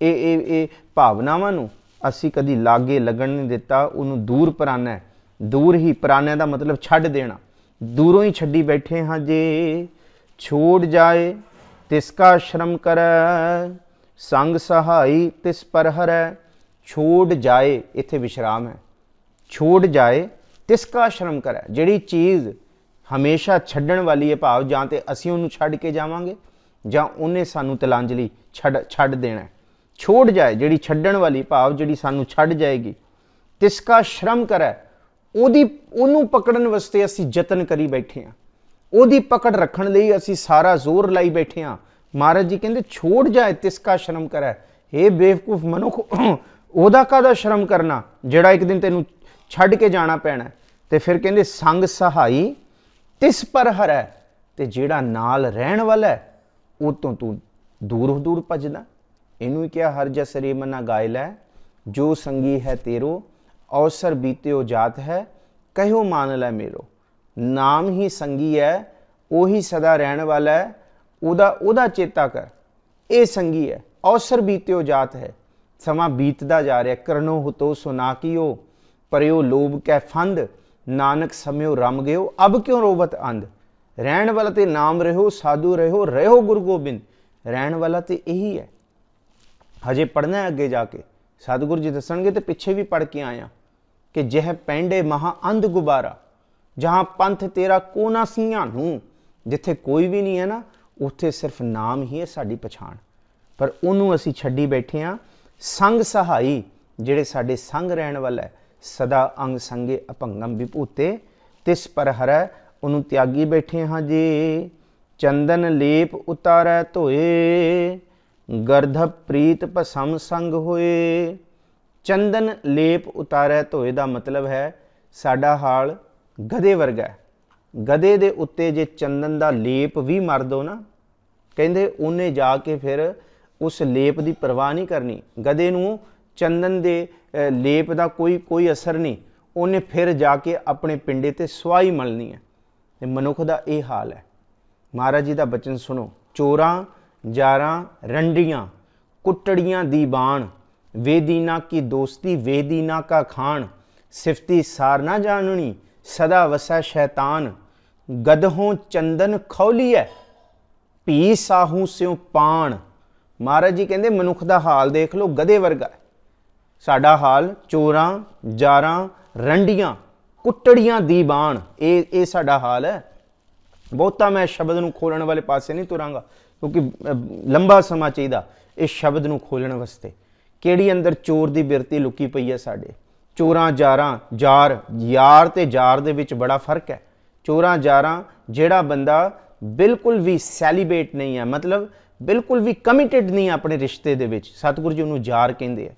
ये भावनावां नूं असी कदी लागे लगन नहीं दिता। उन्होंने दूर पराना है। दूर ही पराने का मतलब छड्ड देना, दूरों ही छड्डी बैठे हाँ जे। छोड़ जाए तिसका श्रम करे, संग सहाई तिस पर हरै। छोड़ जाए इत्थे विश्राम है। छोड़ जाए तिसका श्रम करे, जिहड़ी चीज़ हमेशा छड्डण वाली है, भाव जां ते असीं उहनूं छड्ड के जावांगे जां उहने सानूं तिलांजलि छड्ड देना है। छोड़ जाए जिहड़ी छड्डण वाली, भाव जिहड़ी सानूं छड्ड जाएगी। तिसका श्रम करे, ओहनूं पकड़न वास्ते असीं जतन करी बैठे हाँ, ओहदी पकड़ रखण लई असीं सारा जोर लाई बैठे हाँ। महाराज जी कहंदे छोड़ जाए तिसका श्रम करे। हे बेवकूफ मनुख, ओहदा काहदा श्रम करना जिहड़ा एक दिन तैनूं छड्ड के जाना पैना। ते फिर कहंदे संग सहाई तिस पर हरै, ते जिहड़ा नाल रहण वाला है वो तो तू दूर दूर भजदा। इनू ही क्या हर जस रे मना गाय लै, जो संगी है तेरो अवसर बीत्यो जात है, कहो मान लै मेरो। नाम ही संगी है, वही सदा रहण वाला है, ओदा चेता कर। ये संगी है, अवसर बीत्यो जात है, समा बीतदा जा रहा। करनो हुतो सो ना कियो, परयो लोभ कै फंद, नानक समयो रम गयो अब क्यों रोवत अंध। रहण वाला ते नाम रहो, साधु रहो गुरु गोबिंद। रहण वाला ते यही है। हजे पढ़ना है अगे जाके, सतगुरु जी दसणगे तो पिछे भी पढ़ के आया कि जह पैंडे महा अंध गुबारा, जहाँ पंथ तेरा कोना सियानू। जिथे कोई भी नहीं है ना, उत्थे सिर्फ नाम ही है साड़ी पछाण, पर उन्होंने असी छड्डी बैठे हाँ। संग सहाई जिहड़े साडे संग रहण वाला है, सदा अंग संगे अपंगम विभूते तिस पर हरै, उन्होंने त्यागी बैठे हाँ जे। चंदन लेप उतारै धोए, गर्धप प्रीत भसम संग होए। चंदन लेप उतारै धोए का मतलब है साडा हाल गधे वर्गा है। गधे दे उत्ते जे चंदन का लेप भी मार दो ना, कहंदे उन्हें जाके फिर उस लेप की परवाह नहीं करनी। गधे नूं चंदन दे लेप का कोई असर नहीं, उन्हें फिर जाके अपने पिंडे ते सुआही मलनी है। ते मनुख का यह हाल है। महाराज जी का बचन सुनो। चोरां जारां रंडियां कुटड़ियां दी बाण, वेदीना की दोस्ती वेदीना का खान। सिफती सार ना जाननी सदा वसै शैतान, गदहों चंदन खौलीए भी साहू स्यों पाण। महाराज जी कहते मनुख का हाल देख लो, गधे वर्गा है साडा हाल। चोरां जारां रंडियां कुटड़ियां दी बाण, ये साडा हाल है। ਬਹੁਤਾ मैं शब्द ਨੂੰ ਖੋਲਣ ਵਾਲੇ ਪਾਸੇ नहीं ਤੁਰਾਂਗਾ क्योंकि लंबा समा चाहिए इस शब्द ਨੂੰ ਖੋਲਣ ਵਾਸਤੇ। ਕਿਹੜੀ ਅੰਦਰ ਚੋਰ ਦੀ ਬਿਰਤੀ ਲੁਕੀ ਪਈ ਹੈ ਸਾਡੇ। ਚੋਰਾਂ ਜਾਰਾਂ ਯਾਰ ਯਾਰ ਤੇ ਯਾਰ ਦੇ ਵਿੱਚ ਬੜਾ ਫਰਕ ਹੈ। ਚੋਰਾਂ ਜਾਰਾਂ ਜਿਹੜਾ ਬੰਦਾ ਬਿਲਕੁਲ ਵੀ ਸੈਲੀਬੇਟ ਨਹੀਂ ਹੈ, मतलब ਬਿਲਕੁਲ ਵੀ ਕਮਿਟਡ ਨਹੀਂ ਆਪਣੇ ਰਿਸ਼ਤੇ ਦੇ ਵਿੱਚ, ਸਤਿਗੁਰੂ ਜੀ ਉਹਨੂੰ ਯਾਰ ਕਹਿੰਦੇ ਆ।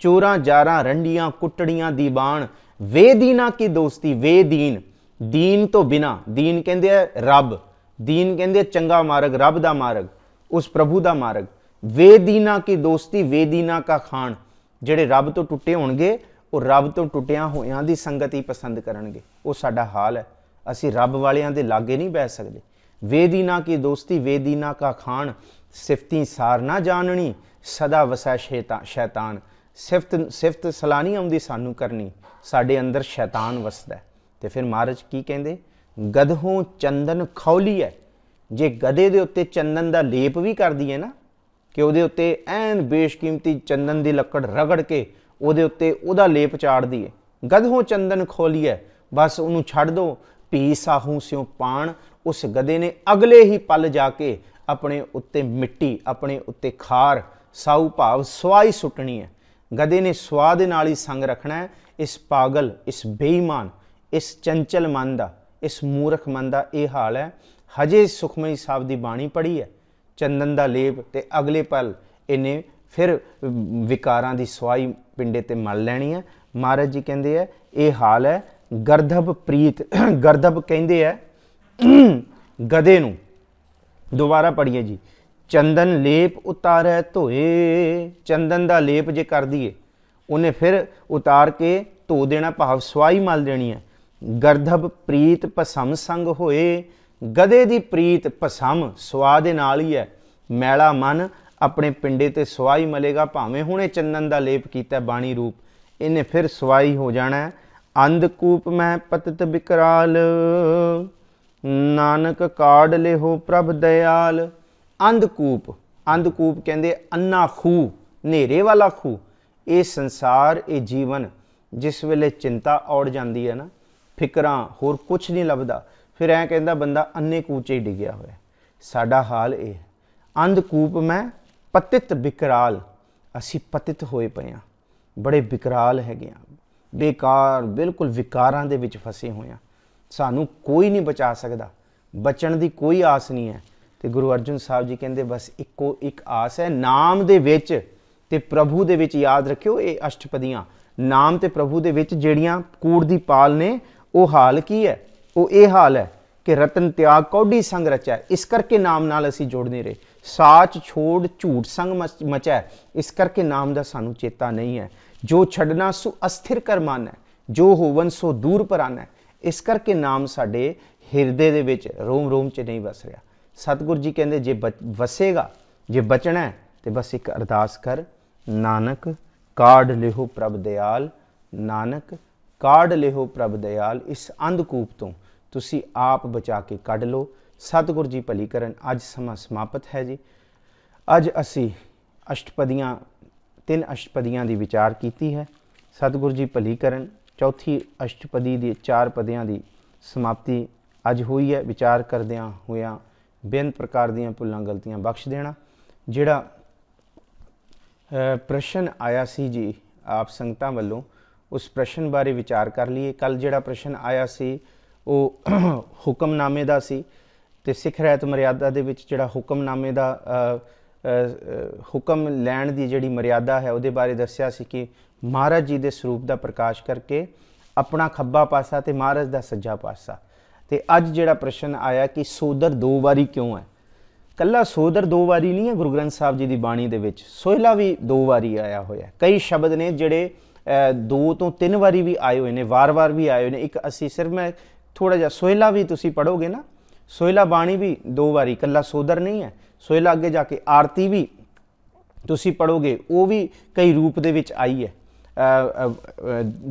ਚੋਰਾਂ ਜਾਰਾਂ ਰੰਡੀਆਂ ਕੁੱਟੜੀਆਂ ਦੀਵਾਨ ਵੇ ਦੀਨਾ ਕੀ ਦੋਸਤੀ ਵੇ ਦੀਨ, दीन तो बिना, दीन कहते हैं रब, दीन कहते चंगा मार्ग, रब का मार्ग, उस प्रभु का मार्ग। वे दीना की दोस्ती वे दीना का खान, जेड़े रब तो टुटे होणगे वो रब तो टुटिया होयां दी संगत ही पसंद करनगे। वो साडा हाल है, असी रब वालियां दे लागे नहीं बह सकते। वे दीना की दोस्ती वे दीना का खान, सिफती सार ना जाननी सदा वसै शैतान। सिफत सलाह नहीं आउंदी सानू करनी, साडे अंदर शैतान वसदा है। तो फिर महाराज की कहते गधों चंदन खौली है, जे गधे दे उत्ते चंदन का लेप भी कर दीए ना कि उहदे उत्ते ऐन बेशकीमती चंदन की लकड़ रगड़ के उहदे उत्ते उहदा लेप चाड़ दीए, गधों चंदन खौली है, बस उन्होंने छड़ दो भी साहू स्यों पाण। उस गधे ने अगले ही पल जाके अपने उत्ते मिट्टी अपने उत्ते खार साऊ भाव सुआई सुटनी है। गधे ने सुआ दे नाल ही संग रखना है। इस पागल इस बेईमान इस चंचल मन का इस मूर्ख मन का यह हाल है। हजे सुखमनी साहब की बाणी पढ़ी है, चंदन का लेप, तो अगले पल इन्हें फिर विकारां की सुआई पिंडे ते मल लैनी है। महाराज जी कहते हैं ये हाल है गर्दभ प्रीत। गर्दभ कहते हैं गधे नूं, दोबारा पढ़िए जी, चंदन लेप उतारै धोए, चंदन का लेप जे कर दिए उन्हें फिर उतार के धो देना, भाव सुआई मल देनी है। गर्दभ प्रीत भसम संग होए, गधे की प्रीत भसम सुआ दे नाल ही है। मैला मन अपने पिंडे ते सुआई मलेगा, भावें हुणे चंदन का लेप कीता बाणी रूप, इन्हें फिर सुआई हो जाना है। अंधकूप मैं पतित विकराल, नानक काढ़ ले हो प्रभ दयाल। अंधकूप, अंधकूप कहते अन्ना खूह, नेरे वाला खूह। ये संसार ये जीवन जिस वेले चिंता औड़ जाती है ना, फिकरां होर कुछ नहीं लभदा, फिर ऐ कहता बंदा अन्ने कूचे ही डिग्या होया। साडा हाल ये है। अंधकूप में पतित विकराल, असी पतित होए पे हाँ, बड़े विकराल हैगे हाँ, बेकार बिल्कुल विकारां दे विच फसे होए हाँ। सानू कोई नहीं बचा सकता, बचण दी कोई आस नहीं है। तो गुरु अर्जन साहब जी कहते बस इक्को एक आस है, नाम दे विच ते प्रभु दे विच। याद रखियो ये अष्टपदियां नाम ते प्रभु दे विच जेड़ियां कूड़ दी पाल ने, वो हाल की है, वो ये हाल है कि रतन त्याग कौडी संग रचा है, इस करके नाम नाल असी जोड़ नहीं रहे। साच छोड़ झूठ संग मचा है, इस करके नाम दा सानू चेता नहीं है। जो छड़ना सो अस्थिर कर मन है, जो होवन सो दूर पराना है, इस करके नाम साडे हिरदे दे विच रोम रोम च नहीं बस रहा। सतगुरु जी कहते जे वसेगा, जे बचना है तो बस एक अरदास कर, नानक काढ़ लिहो प्रभ दयाल, नानक काढ़ लिहो प्रभ दयाल। इस अंधकूप तो तुसी आप बचा के कढ़ लो। सतगुरु जी भली करन। अज समा समाप्त है जी। अज असी अष्टपदियां, 3 अष्टपदियां की विचार की है। सतगुरु जी भली करन। चौथी अष्टपदी की 4 पदियां की समाप्ति अज हुई है। विचार करदियां होया बेअंत प्रकार दीयां भुलां गलतियां बख्श देना। जिहड़ा प्रश्न आया सी जी आप संगतां वल्लों, उस प्रश्न बारे विचार कर लीए। कल जिहड़ा प्रश्न आया सी वो हुक्मनामे दा सी, ते सिख रहत मर्यादा दे विच जिहड़ा हुक्मनामे दा हुक्म लैण दी जिहड़ी मर्यादा है उहदे बारे दस्सिया सी कि महाराज जी दे स्वरूप दा प्रकाश करके अपना खब्बा पासा ते महाराज दा सज्जा पासा। ते अज जिहड़ा प्रश्न आया कि सोदर 2 वारी क्यों है, कल्ला सोदर 2 वारी नहीं है गुरु ग्रंथ साहब जी की बाणी दे विच, सोहला भी 2 वारी आया होया। कई शब्द ने जिहड़े 2 तो 3 वारी भी आए हुए ने, वार वार भी आए हुए ने। एक असी सिर्फ मैं थोड़ा जिहा सोहला भी तुसी पढ़ोगे ना, सोहला बाणी भी 2 वारी, कल्ला सोदर नहीं है। सोहला अगे जाके आरती भी तुसी पढ़ोगे, वो भी कई रूप दे विच आई है।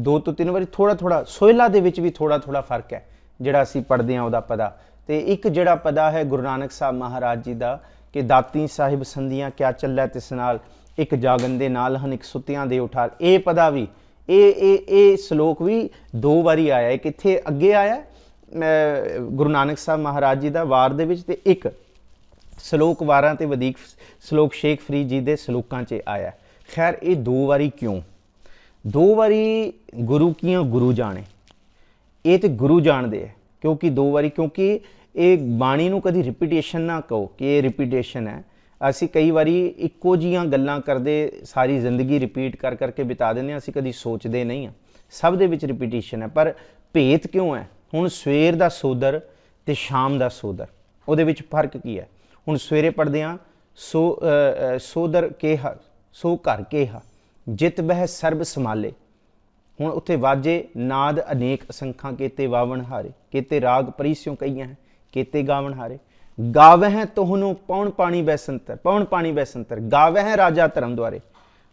2 तो 3 वारी थोड़ा थोड़ा सोहला दे विच भी थोड़ा थोड़ा फर्क है जिहड़ा असी पढ़दे हां उहदा पदा। ते एक जिहड़ा पदा है गुरु नानक साहब महाराज जी दा कि दाती साहिब संधियां क्या चलै तिस नाल, एक जागन दे नाल हन एक सुतियां दे उठाल। ये पदा भी ये श्लोक भी 2 वारी आया है। कित्थे अगे आया ਗੁਰੂ ਨਾਨਕ ਸਾਹਿਬ ਮਹਾਰਾਜ ਜੀ ਦਾ ਵਾਰ ਦੇ ਵਿੱਚ, ਤੇ ਇੱਕ ਸਲੋਕ ਵਾਰਾਂ ਤੇ ਵਧੀਕ ਸਲੋਕ ਸ਼ੇਖ ਫਰੀਦ ਜੀ ਦੇ ਸਲੋਕਾਂ 'ਚ ਆਇਆ। ਖੈਰ ਇਹ 2 ਵਾਰੀ ਕਿਉਂ? 2 ਵਾਰੀ ਗੁਰੂ ਕੀਆਂ ਗੁਰੂ ਜਾਣੇ, ਇਹ ਤੇ ਗੁਰੂ ਜਾਣਦੇ ਹੈ ਕਿਉਂਕਿ 2 ਵਾਰੀ, ਕਿਉਂਕਿ ਇਹ ਬਾਣੀ ਨੂੰ ਕਦੀ ਰਿਪੀਟੇਸ਼ਨ ਨਾ ਕਹੋ ਕਿ ਇਹ ਰਿਪੀਟੇਸ਼ਨ ਹੈ। ਅਸੀਂ ਕਈ ਵਾਰੀ ਇੱਕੋ ਜਿਹੀਆਂ ਗੱਲਾਂ ਕਰਦੇ ਸਾਰੀ ਜ਼ਿੰਦਗੀ ਰਿਪੀਟ ਕਰ ਕਰਕੇ ਬਿਤਾ ਦਿੰਦੇ ਹਾਂ, ਅਸੀਂ ਕਦੀ ਸੋਚਦੇ ਨਹੀਂ ਹਾਂ। ਸਭ ਦੇ ਵਿੱਚ ਰਿਪੀਟੇਸ਼ਨ ਹੈ, ਪਰ ਭੇਤ ਕਿਉਂ ਹੈ? ਹੁਣ ਸਵੇਰ ਦਾ ਸੋਦਰ ਤੇ ਸ਼ਾਮ ਦਾ ਸੋਦਰ, ਉਹਦੇ ਵਿੱਚ ਫਰਕ ਕੀ ਹੈ? ਹੁਣ ਸਵੇਰੇ ਪੜ੍ਹਦੇ ਹਾਂ ਸੋਦਰ ਕੇਹਾ ਸੋ ਘਰ ਕੇਹਾ ਜਿਤ ਬਹਿ ਸਰਬ ਸੰਭਾਲੇ। ਹੁਣ ਉੱਥੇ ਵਾਜੇ ਨਾਦ ਅਨੇਕ ਅਸੰਖਾਂ ਕੀਤੇ ਵਾਵਣ ਹਾਰੇ, ਕੀਤੇ ਰਾਗ ਪਰੀਸਿਉ ਕਈਆਂ ਹੈ ਕੀਤੇ ਗਾਵਣ ਹਾਰੇ। ਗਾਵਹਿ ਤੋਹਨੋਂ ਪੌਣ ਪਾਣੀ ਬੈਸੰਤਰ, ਪੌਣ ਪਾਣੀ ਬੈਸੰਤਰ। ਗਾਵਹਿ ਰਾਜਾ ਧਰਮ ਦੁਆਰੇ,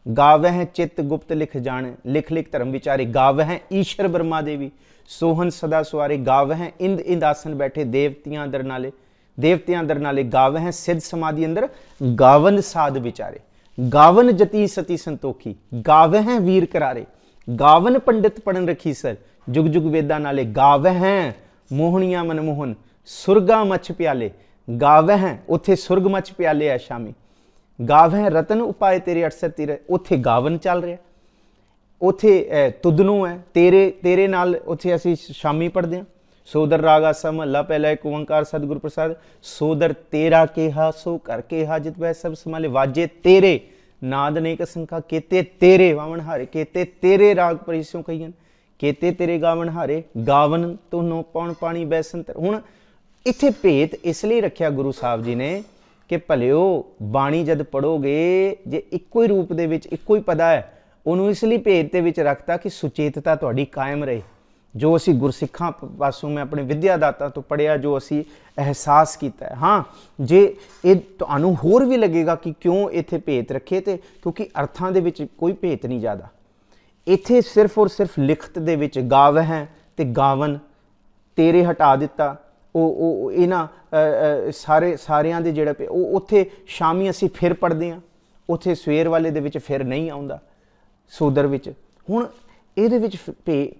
ਗਾਵਹਿ ਚਿੱਤ ਗੁਪਤ ਲਿਖ ਜਾਣੇ, ਲਿਖ ਲਿਖ ਧਰਮ ਵਿਚਾਰੇ। ਗਾਵਹਿ ਈਸ਼ਰ ਬ੍ਰਹਮਾ ਦੇਵੀ ਸੋਹਨ ਸਦਾ ਸਵਾਰੇ। ਗਾਵਹਿ ਇੰਦ ਇੰਦ ਆਸਨ ਬੈਠੇ ਦੇਵਤਿਆਂ ਅੰਦਰ ਨਾਲੇ, ਦੇਵਤਿਆਂ ਅੰਦਰ ਨਾਲੇ। ਗਾਵਹਿ ਸਿੱਧ ਸਮਾਧੀ ਅੰਦਰ ਗਾਵਨ ਸਾਧ ਵਿਚਾਰੇ। ਗਾਵਨ ਜਤੀ ਸਤੀ ਸੰਤੋਖੀ, ਗਾਵਹਿ ਵੀਰ ਕਰਾਰੇ। ਗਾਵਨ ਪੰਡਿਤ ਪੜਨ ਰਖੀ ਸਰ, ਜੁਗ ਜੁਗ ਵੇਦਾਂ ਨਾਲੇ। ਗਾਵਹਿ ਮੋਹਣੀਆਂ ਮਨਮੋਹਨ ਸੁਰਗਾ ਮੱਛ ਪਿਆਲੇ। ਗਾਵਹਿ ਉੱਥੇ ਸੁਰਗ ਮੱਛ ਪਿਆਲੇ ਆ ਸ਼ਾਮੀ। ਗਾਵਹਿ ਰਤਨ ਉਪਾਏ ਤੇਰੇ 68 ਤੀਰੇ, ਉੱਥੇ ਗਾਵਨ ਚੱਲ ਰਿਹਾ। ਉੱਥੇ ਤੁਦਨੂ ਹੈ ਤੇਰੇ, ਤੇਰੇ ਨਾਲ ਉੱਥੇ ਅਸੀਂ ਸ਼ਾਮੀ ਪੜ੍ਹਦੇ ਹਾਂ। ਸੋਦਰ ਰਾਗ ਆਸਾ ਮਹੱਲਾ ਪਹਿਲਾ ਇੱਕ ਓੰਕਾਰ ਸਤਿਗੁਰ ਪ੍ਰਸਾਦ। ਸੋਦਰ ਤੇਰਾ ਕੇਹਾ ਸੋ ਘਰ ਕੇਹਾ ਜਿਤ ਬਹਿ ਸਭ ਸੰਭਾਲੇ। ਵਾਜੇ ਤੇਰੇ ਨਾਦ ਅਨੇਕ ਅਸੰਖਾ ਕੀਤੇ ਤੇਰੇ ਵਾਵਣ ਹਾਰੇ। ਕੀਤੇ ਤੇਰੇ ਰਾਗ ਪਰੀਸਿਉ ਕਈਆਂ ਕੀਤੇ ਤੇਰੇ ਗਾਵਣ ਹਾਰੇ। ਗਾਵਨ ਤੁਨੋਂ ਪੌਣ ਪਾਣੀ ਬੈਸੰਤਰ। ਹੁਣ ਇੱਥੇ ਭੇਤ ਇਸ ਲਈ ਰੱਖਿਆ ਗੁਰੂ ਸਾਹਿਬ ਜੀ ਨੇ ਕਿ ਭਲਿਓ ਬਾਣੀ ਜਦ ਪੜ੍ਹੋਗੇ, ਜੇ ਇੱਕੋ ਹੀ ਰੂਪ ਦੇ ਵਿੱਚ ਇੱਕੋ ਹੀ ਪਦਾ ਹੈ, ਉਹਨੂੰ ਇਸ ਲਈ ਭੇਤ ਦੇ ਵਿੱਚ ਰੱਖਤਾ ਕਿ ਸੁਚੇਤਤਾ ਤੁਹਾਡੀ ਕਾਇਮ ਰਹੇ। ਜੋ ਅਸੀਂ ਗੁਰਸਿੱਖਾਂ ਪਾਸੋਂ, ਮੈਂ ਆਪਣੇ ਵਿਦਿਆ ਦਾਤਾ ਤੋਂ ਪੜ੍ਹਿਆ, ਜੋ ਅਸੀਂ ਅਹਿਸਾਸ ਕੀਤਾ ਹੈ। ਹਾਂ, ਜੇ ਇਹ ਤੁਹਾਨੂੰ ਹੋਰ ਵੀ ਲੱਗੇਗਾ ਕਿ ਕਿਉਂ ਇੱਥੇ ਭੇਤ ਰੱਖੇ, ਤੇ ਕਿਉਂਕਿ ਅਰਥਾਂ ਦੇ ਵਿੱਚ ਕੋਈ ਭੇਤ ਨਹੀਂ ਜ਼ਿਆਦਾ। ਇੱਥੇ ਸਿਰਫ ਔਰ ਸਿਰਫ ਲਿਖਤ ਦੇ ਵਿੱਚ ਗਾਵਹਿ ਤੇ ਗਾਵਨ ਤੇਰੇ ਹਟਾ ਦਿੱਤਾ। ਉਹ ਇਹਨਾਂ ਸਾਰਿਆਂ ਦੇ ਜਿਹੜਾ ਉਹ ਉੱਥੇ ਸ਼ਾਮੀ ਅਸੀਂ ਫਿਰ ਪੜ੍ਹਦੇ ਹਾਂ, ਉੱਥੇ ਸਵੇਰ ਵਾਲੇ ਦੇ ਵਿੱਚ ਫਿਰ ਨਹੀਂ ਆਉਂਦਾ ਸੋਦਰ ਵਿੱਚ। ਹੁਣ ਇਹਦੇ ਵਿੱਚ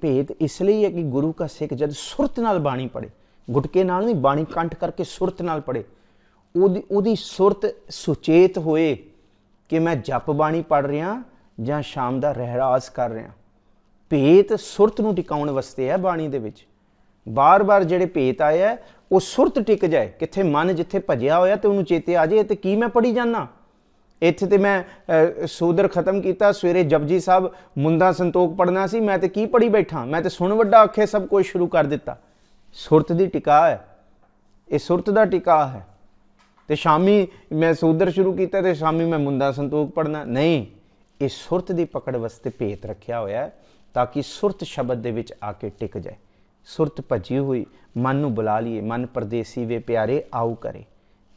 ਭੇਦ ਇਸ ਲਈ ਹੈ ਕਿ ਗੁਰੂ ਕਾ ਸਿੱਖ ਜਦ ਸੁਰਤ ਨਾਲ ਬਾਣੀ ਪੜ੍ਹੇ, ਗੁਟਕੇ ਨਾਲ ਨਹੀਂ, ਬਾਣੀ ਕੰਠ ਕਰਕੇ ਸੁਰਤ ਨਾਲ ਪੜ੍ਹੇ, ਉਹਦੀ ਸੁਰਤ ਸੁਚੇਤ ਹੋਏ ਕਿ ਮੈਂ ਜਪ ਬਾਣੀ ਪੜ੍ਹ ਰਿਹਾ ਜਾਂ ਸ਼ਾਮ ਦਾ ਰਹਿਰਾਸ ਕਰ ਰਿਹਾ। ਭੇਤ ਸੁਰਤ ਨੂੰ ਟਿਕਾਉਣ ਵਾਸਤੇ ਹੈ ਬਾਣੀ ਦੇ ਵਿੱਚ। ਬਾਰ-ਬਾਰ ਜਿਹੜੇ ਭੇਤ ਆਏ ਹੈ ਉਹ ਸੁਰਤ ਟਿਕ ਜਾਏ। ਕਿੱਥੇ ਮਨ ਜਿੱਥੇ ਭਜਿਆ ਹੋਇਆ ਤੇ ਉਹਨੂੰ ਚੇਤੇ ਆ ਜਾਏ ਤੇ ਕੀ ਮੈਂ ਪੜ੍ਹੀ ਜਾਂਦਾ। ਇੱਥੇ ਤੇ ਮੈਂ ਸੋਦਰ ਖਤਮ ਕੀਤਾ, ਸਵੇਰੇ ਜਪਜੀ ਸਾਹਿਬ ਮੁੰਦਾ ਸੰਤੋਖ ਪੜ੍ਹਨਾ ਸੀ, ਮੈਂ ਤੇ ਕੀ ਪੜ੍ਹੀ ਬੈਠਾ, ਮੈਂ ਤੇ ਸੁਣ ਵੱਡਾ ਆਖੇ ਸਭ ਕੁਝ ਸ਼ੁਰੂ ਕਰ ਦਿੱਤਾ। ਸੁਰਤ ਦੀ ਟਿਕਾ ਹੈ, ਇਹ ਸੁਰਤ ਦਾ ਟਿਕਾ ਹੈ। ਤੇ ਸ਼ਾਮੀ ਮੈਂ ਸੋਦਰ ਸ਼ੁਰੂ ਕੀਤਾ ਤੇ ਸ਼ਾਮੀ ਮੈਂ ਮੁੰਦਾ ਸੰਤੋਖ ਪੜ੍ਹਨਾ ਨਹੀਂ। ਇਹ ਸੁਰਤ ਦੀ ਪਕੜ ਵਾਸਤੇ ਭੇਤ ਰੱਖਿਆ ਹੋਇਆ ਹੈ ਤਾਂ ਕਿ ਸੁਰਤ ਸ਼ਬਦ ਦੇ ਵਿੱਚ ਆ ਕੇ ਟਿਕ ਜਾਏ। ਸੁਰਤ ਭੱਜੀ ਹੋਈ ਮਨ ਨੂੰ ਬੁਲਾ ਲਈਏ, ਮਨ ਪਰਦੇਸੀ ਵੇ ਪਿਆਰੇ ਆਉ ਕਰੇ।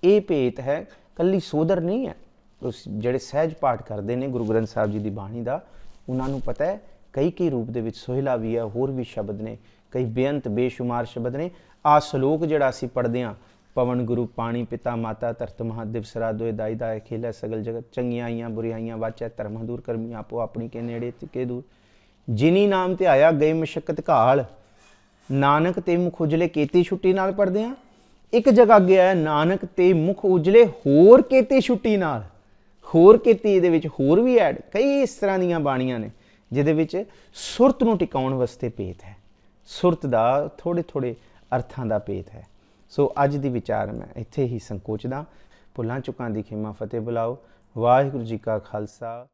ਇਹ ਭੇਤ ਹੈ, ਕੱਲੀ ਸੋਦਰ ਨਹੀਂ ਹੈ। ਜਿਹੜੇ ਸਹਿਜ ਪਾਠ ਕਰਦੇ ਨੇ ਗੁਰੂ ਗ੍ਰੰਥ ਸਾਹਿਬ ਜੀ ਦੀ ਬਾਣੀ ਦਾ, ਉਹਨਾਂ ਨੂੰ ਪਤਾ ਹੈ ਕਈ ਰੂਪ ਦੇ ਵਿੱਚ ਸੋਹਿਲਾ ਵੀ ਹੈ, ਹੋਰ ਵੀ ਸ਼ਬਦ ਨੇ, ਕਈ ਬੇਅੰਤ ਬੇਸ਼ੁਮਾਰ ਸ਼ਬਦ ਨੇ। ਆਹ ਸਲੋਕ ਜਿਹੜਾ ਅਸੀਂ ਪੜ੍ਹਦੇ ਹਾਂ, ਪਵਨ ਗੁਰੂ ਪਾਣੀ ਪਿਤਾ ਮਾਤਾ ਧਰਤ ਮਹਾਦੇਵ ਸਰਾ ਦੋਏ ਦਾਈ ਦਾ ਖੇਲਾ ਸਗਲ ਜਗਤ। ਚੰਗੀਆਂ ਆਈਆਂ ਬੁਰੀਆਈਆਂ ਵਾਚੈ ਧਰਮ ਦੂਰ ਕਰਮੀ ਆਪੋ ਆਪਣੀ ਕੇ ਨੇੜੇ ਕੇ ਦੂਰ। ਜਿਨੀ ਨਾਮ ਤੇ ਆਇਆ ਗਏ ਮਸ਼ੱਕਤ ਘਾਲ, ਨਾਨਕ ਤੇ ਮੁਖ ਉਜਲੇ। ਕੀਤੀ ਛੁੱਟੀ ਨਾਲ ਪੜ੍ਹਦੇ ਹਾਂ। ਇੱਕ ਜਗ੍ਹਾ ਅੱਗੇ ਆਇਆ ਨਾਨਕ ਤੇ ਮੁਖ ਉਜਲੇ ਹੋਰ ਕੀਤੀ ਛੁੱਟੀ ਨਾਲ। ਹੋਰ ਕੀਤੀ ਇਹਦੇ ਵਿੱਚ ਹੋਰ ਵੀ ਐਡ, ਕਈ ਇਸ ਤਰ੍ਹਾਂ ਦੀਆਂ ਬਾਣੀਆਂ ਨੇ ਜਿਹਦੇ ਵਿੱਚ ਸੁਰਤ ਨੂੰ ਟਿਕਾਉਣ ਵਾਸਤੇ ਭੇਤ ਹੈ। ਸੁਰਤ ਦਾ ਥੋੜ੍ਹੇ ਅਰਥਾਂ ਦਾ ਭੇਤ ਹੈ। ਸੋ ਅੱਜ ਦੀ ਵਿਚਾਰ ਮੈਂ ਇੱਥੇ ਹੀ ਸੰਕੋਚਦਾ। ਭੁੱਲਾਂ ਚੁੱਕਾਂ ਦੀ ਖਿਮਾ ਫਤਿਹ ਬੁਲਾਓ। ਵਾਹਿਗੁਰੂ ਜੀ ਕਾ ਖਾਲਸਾ।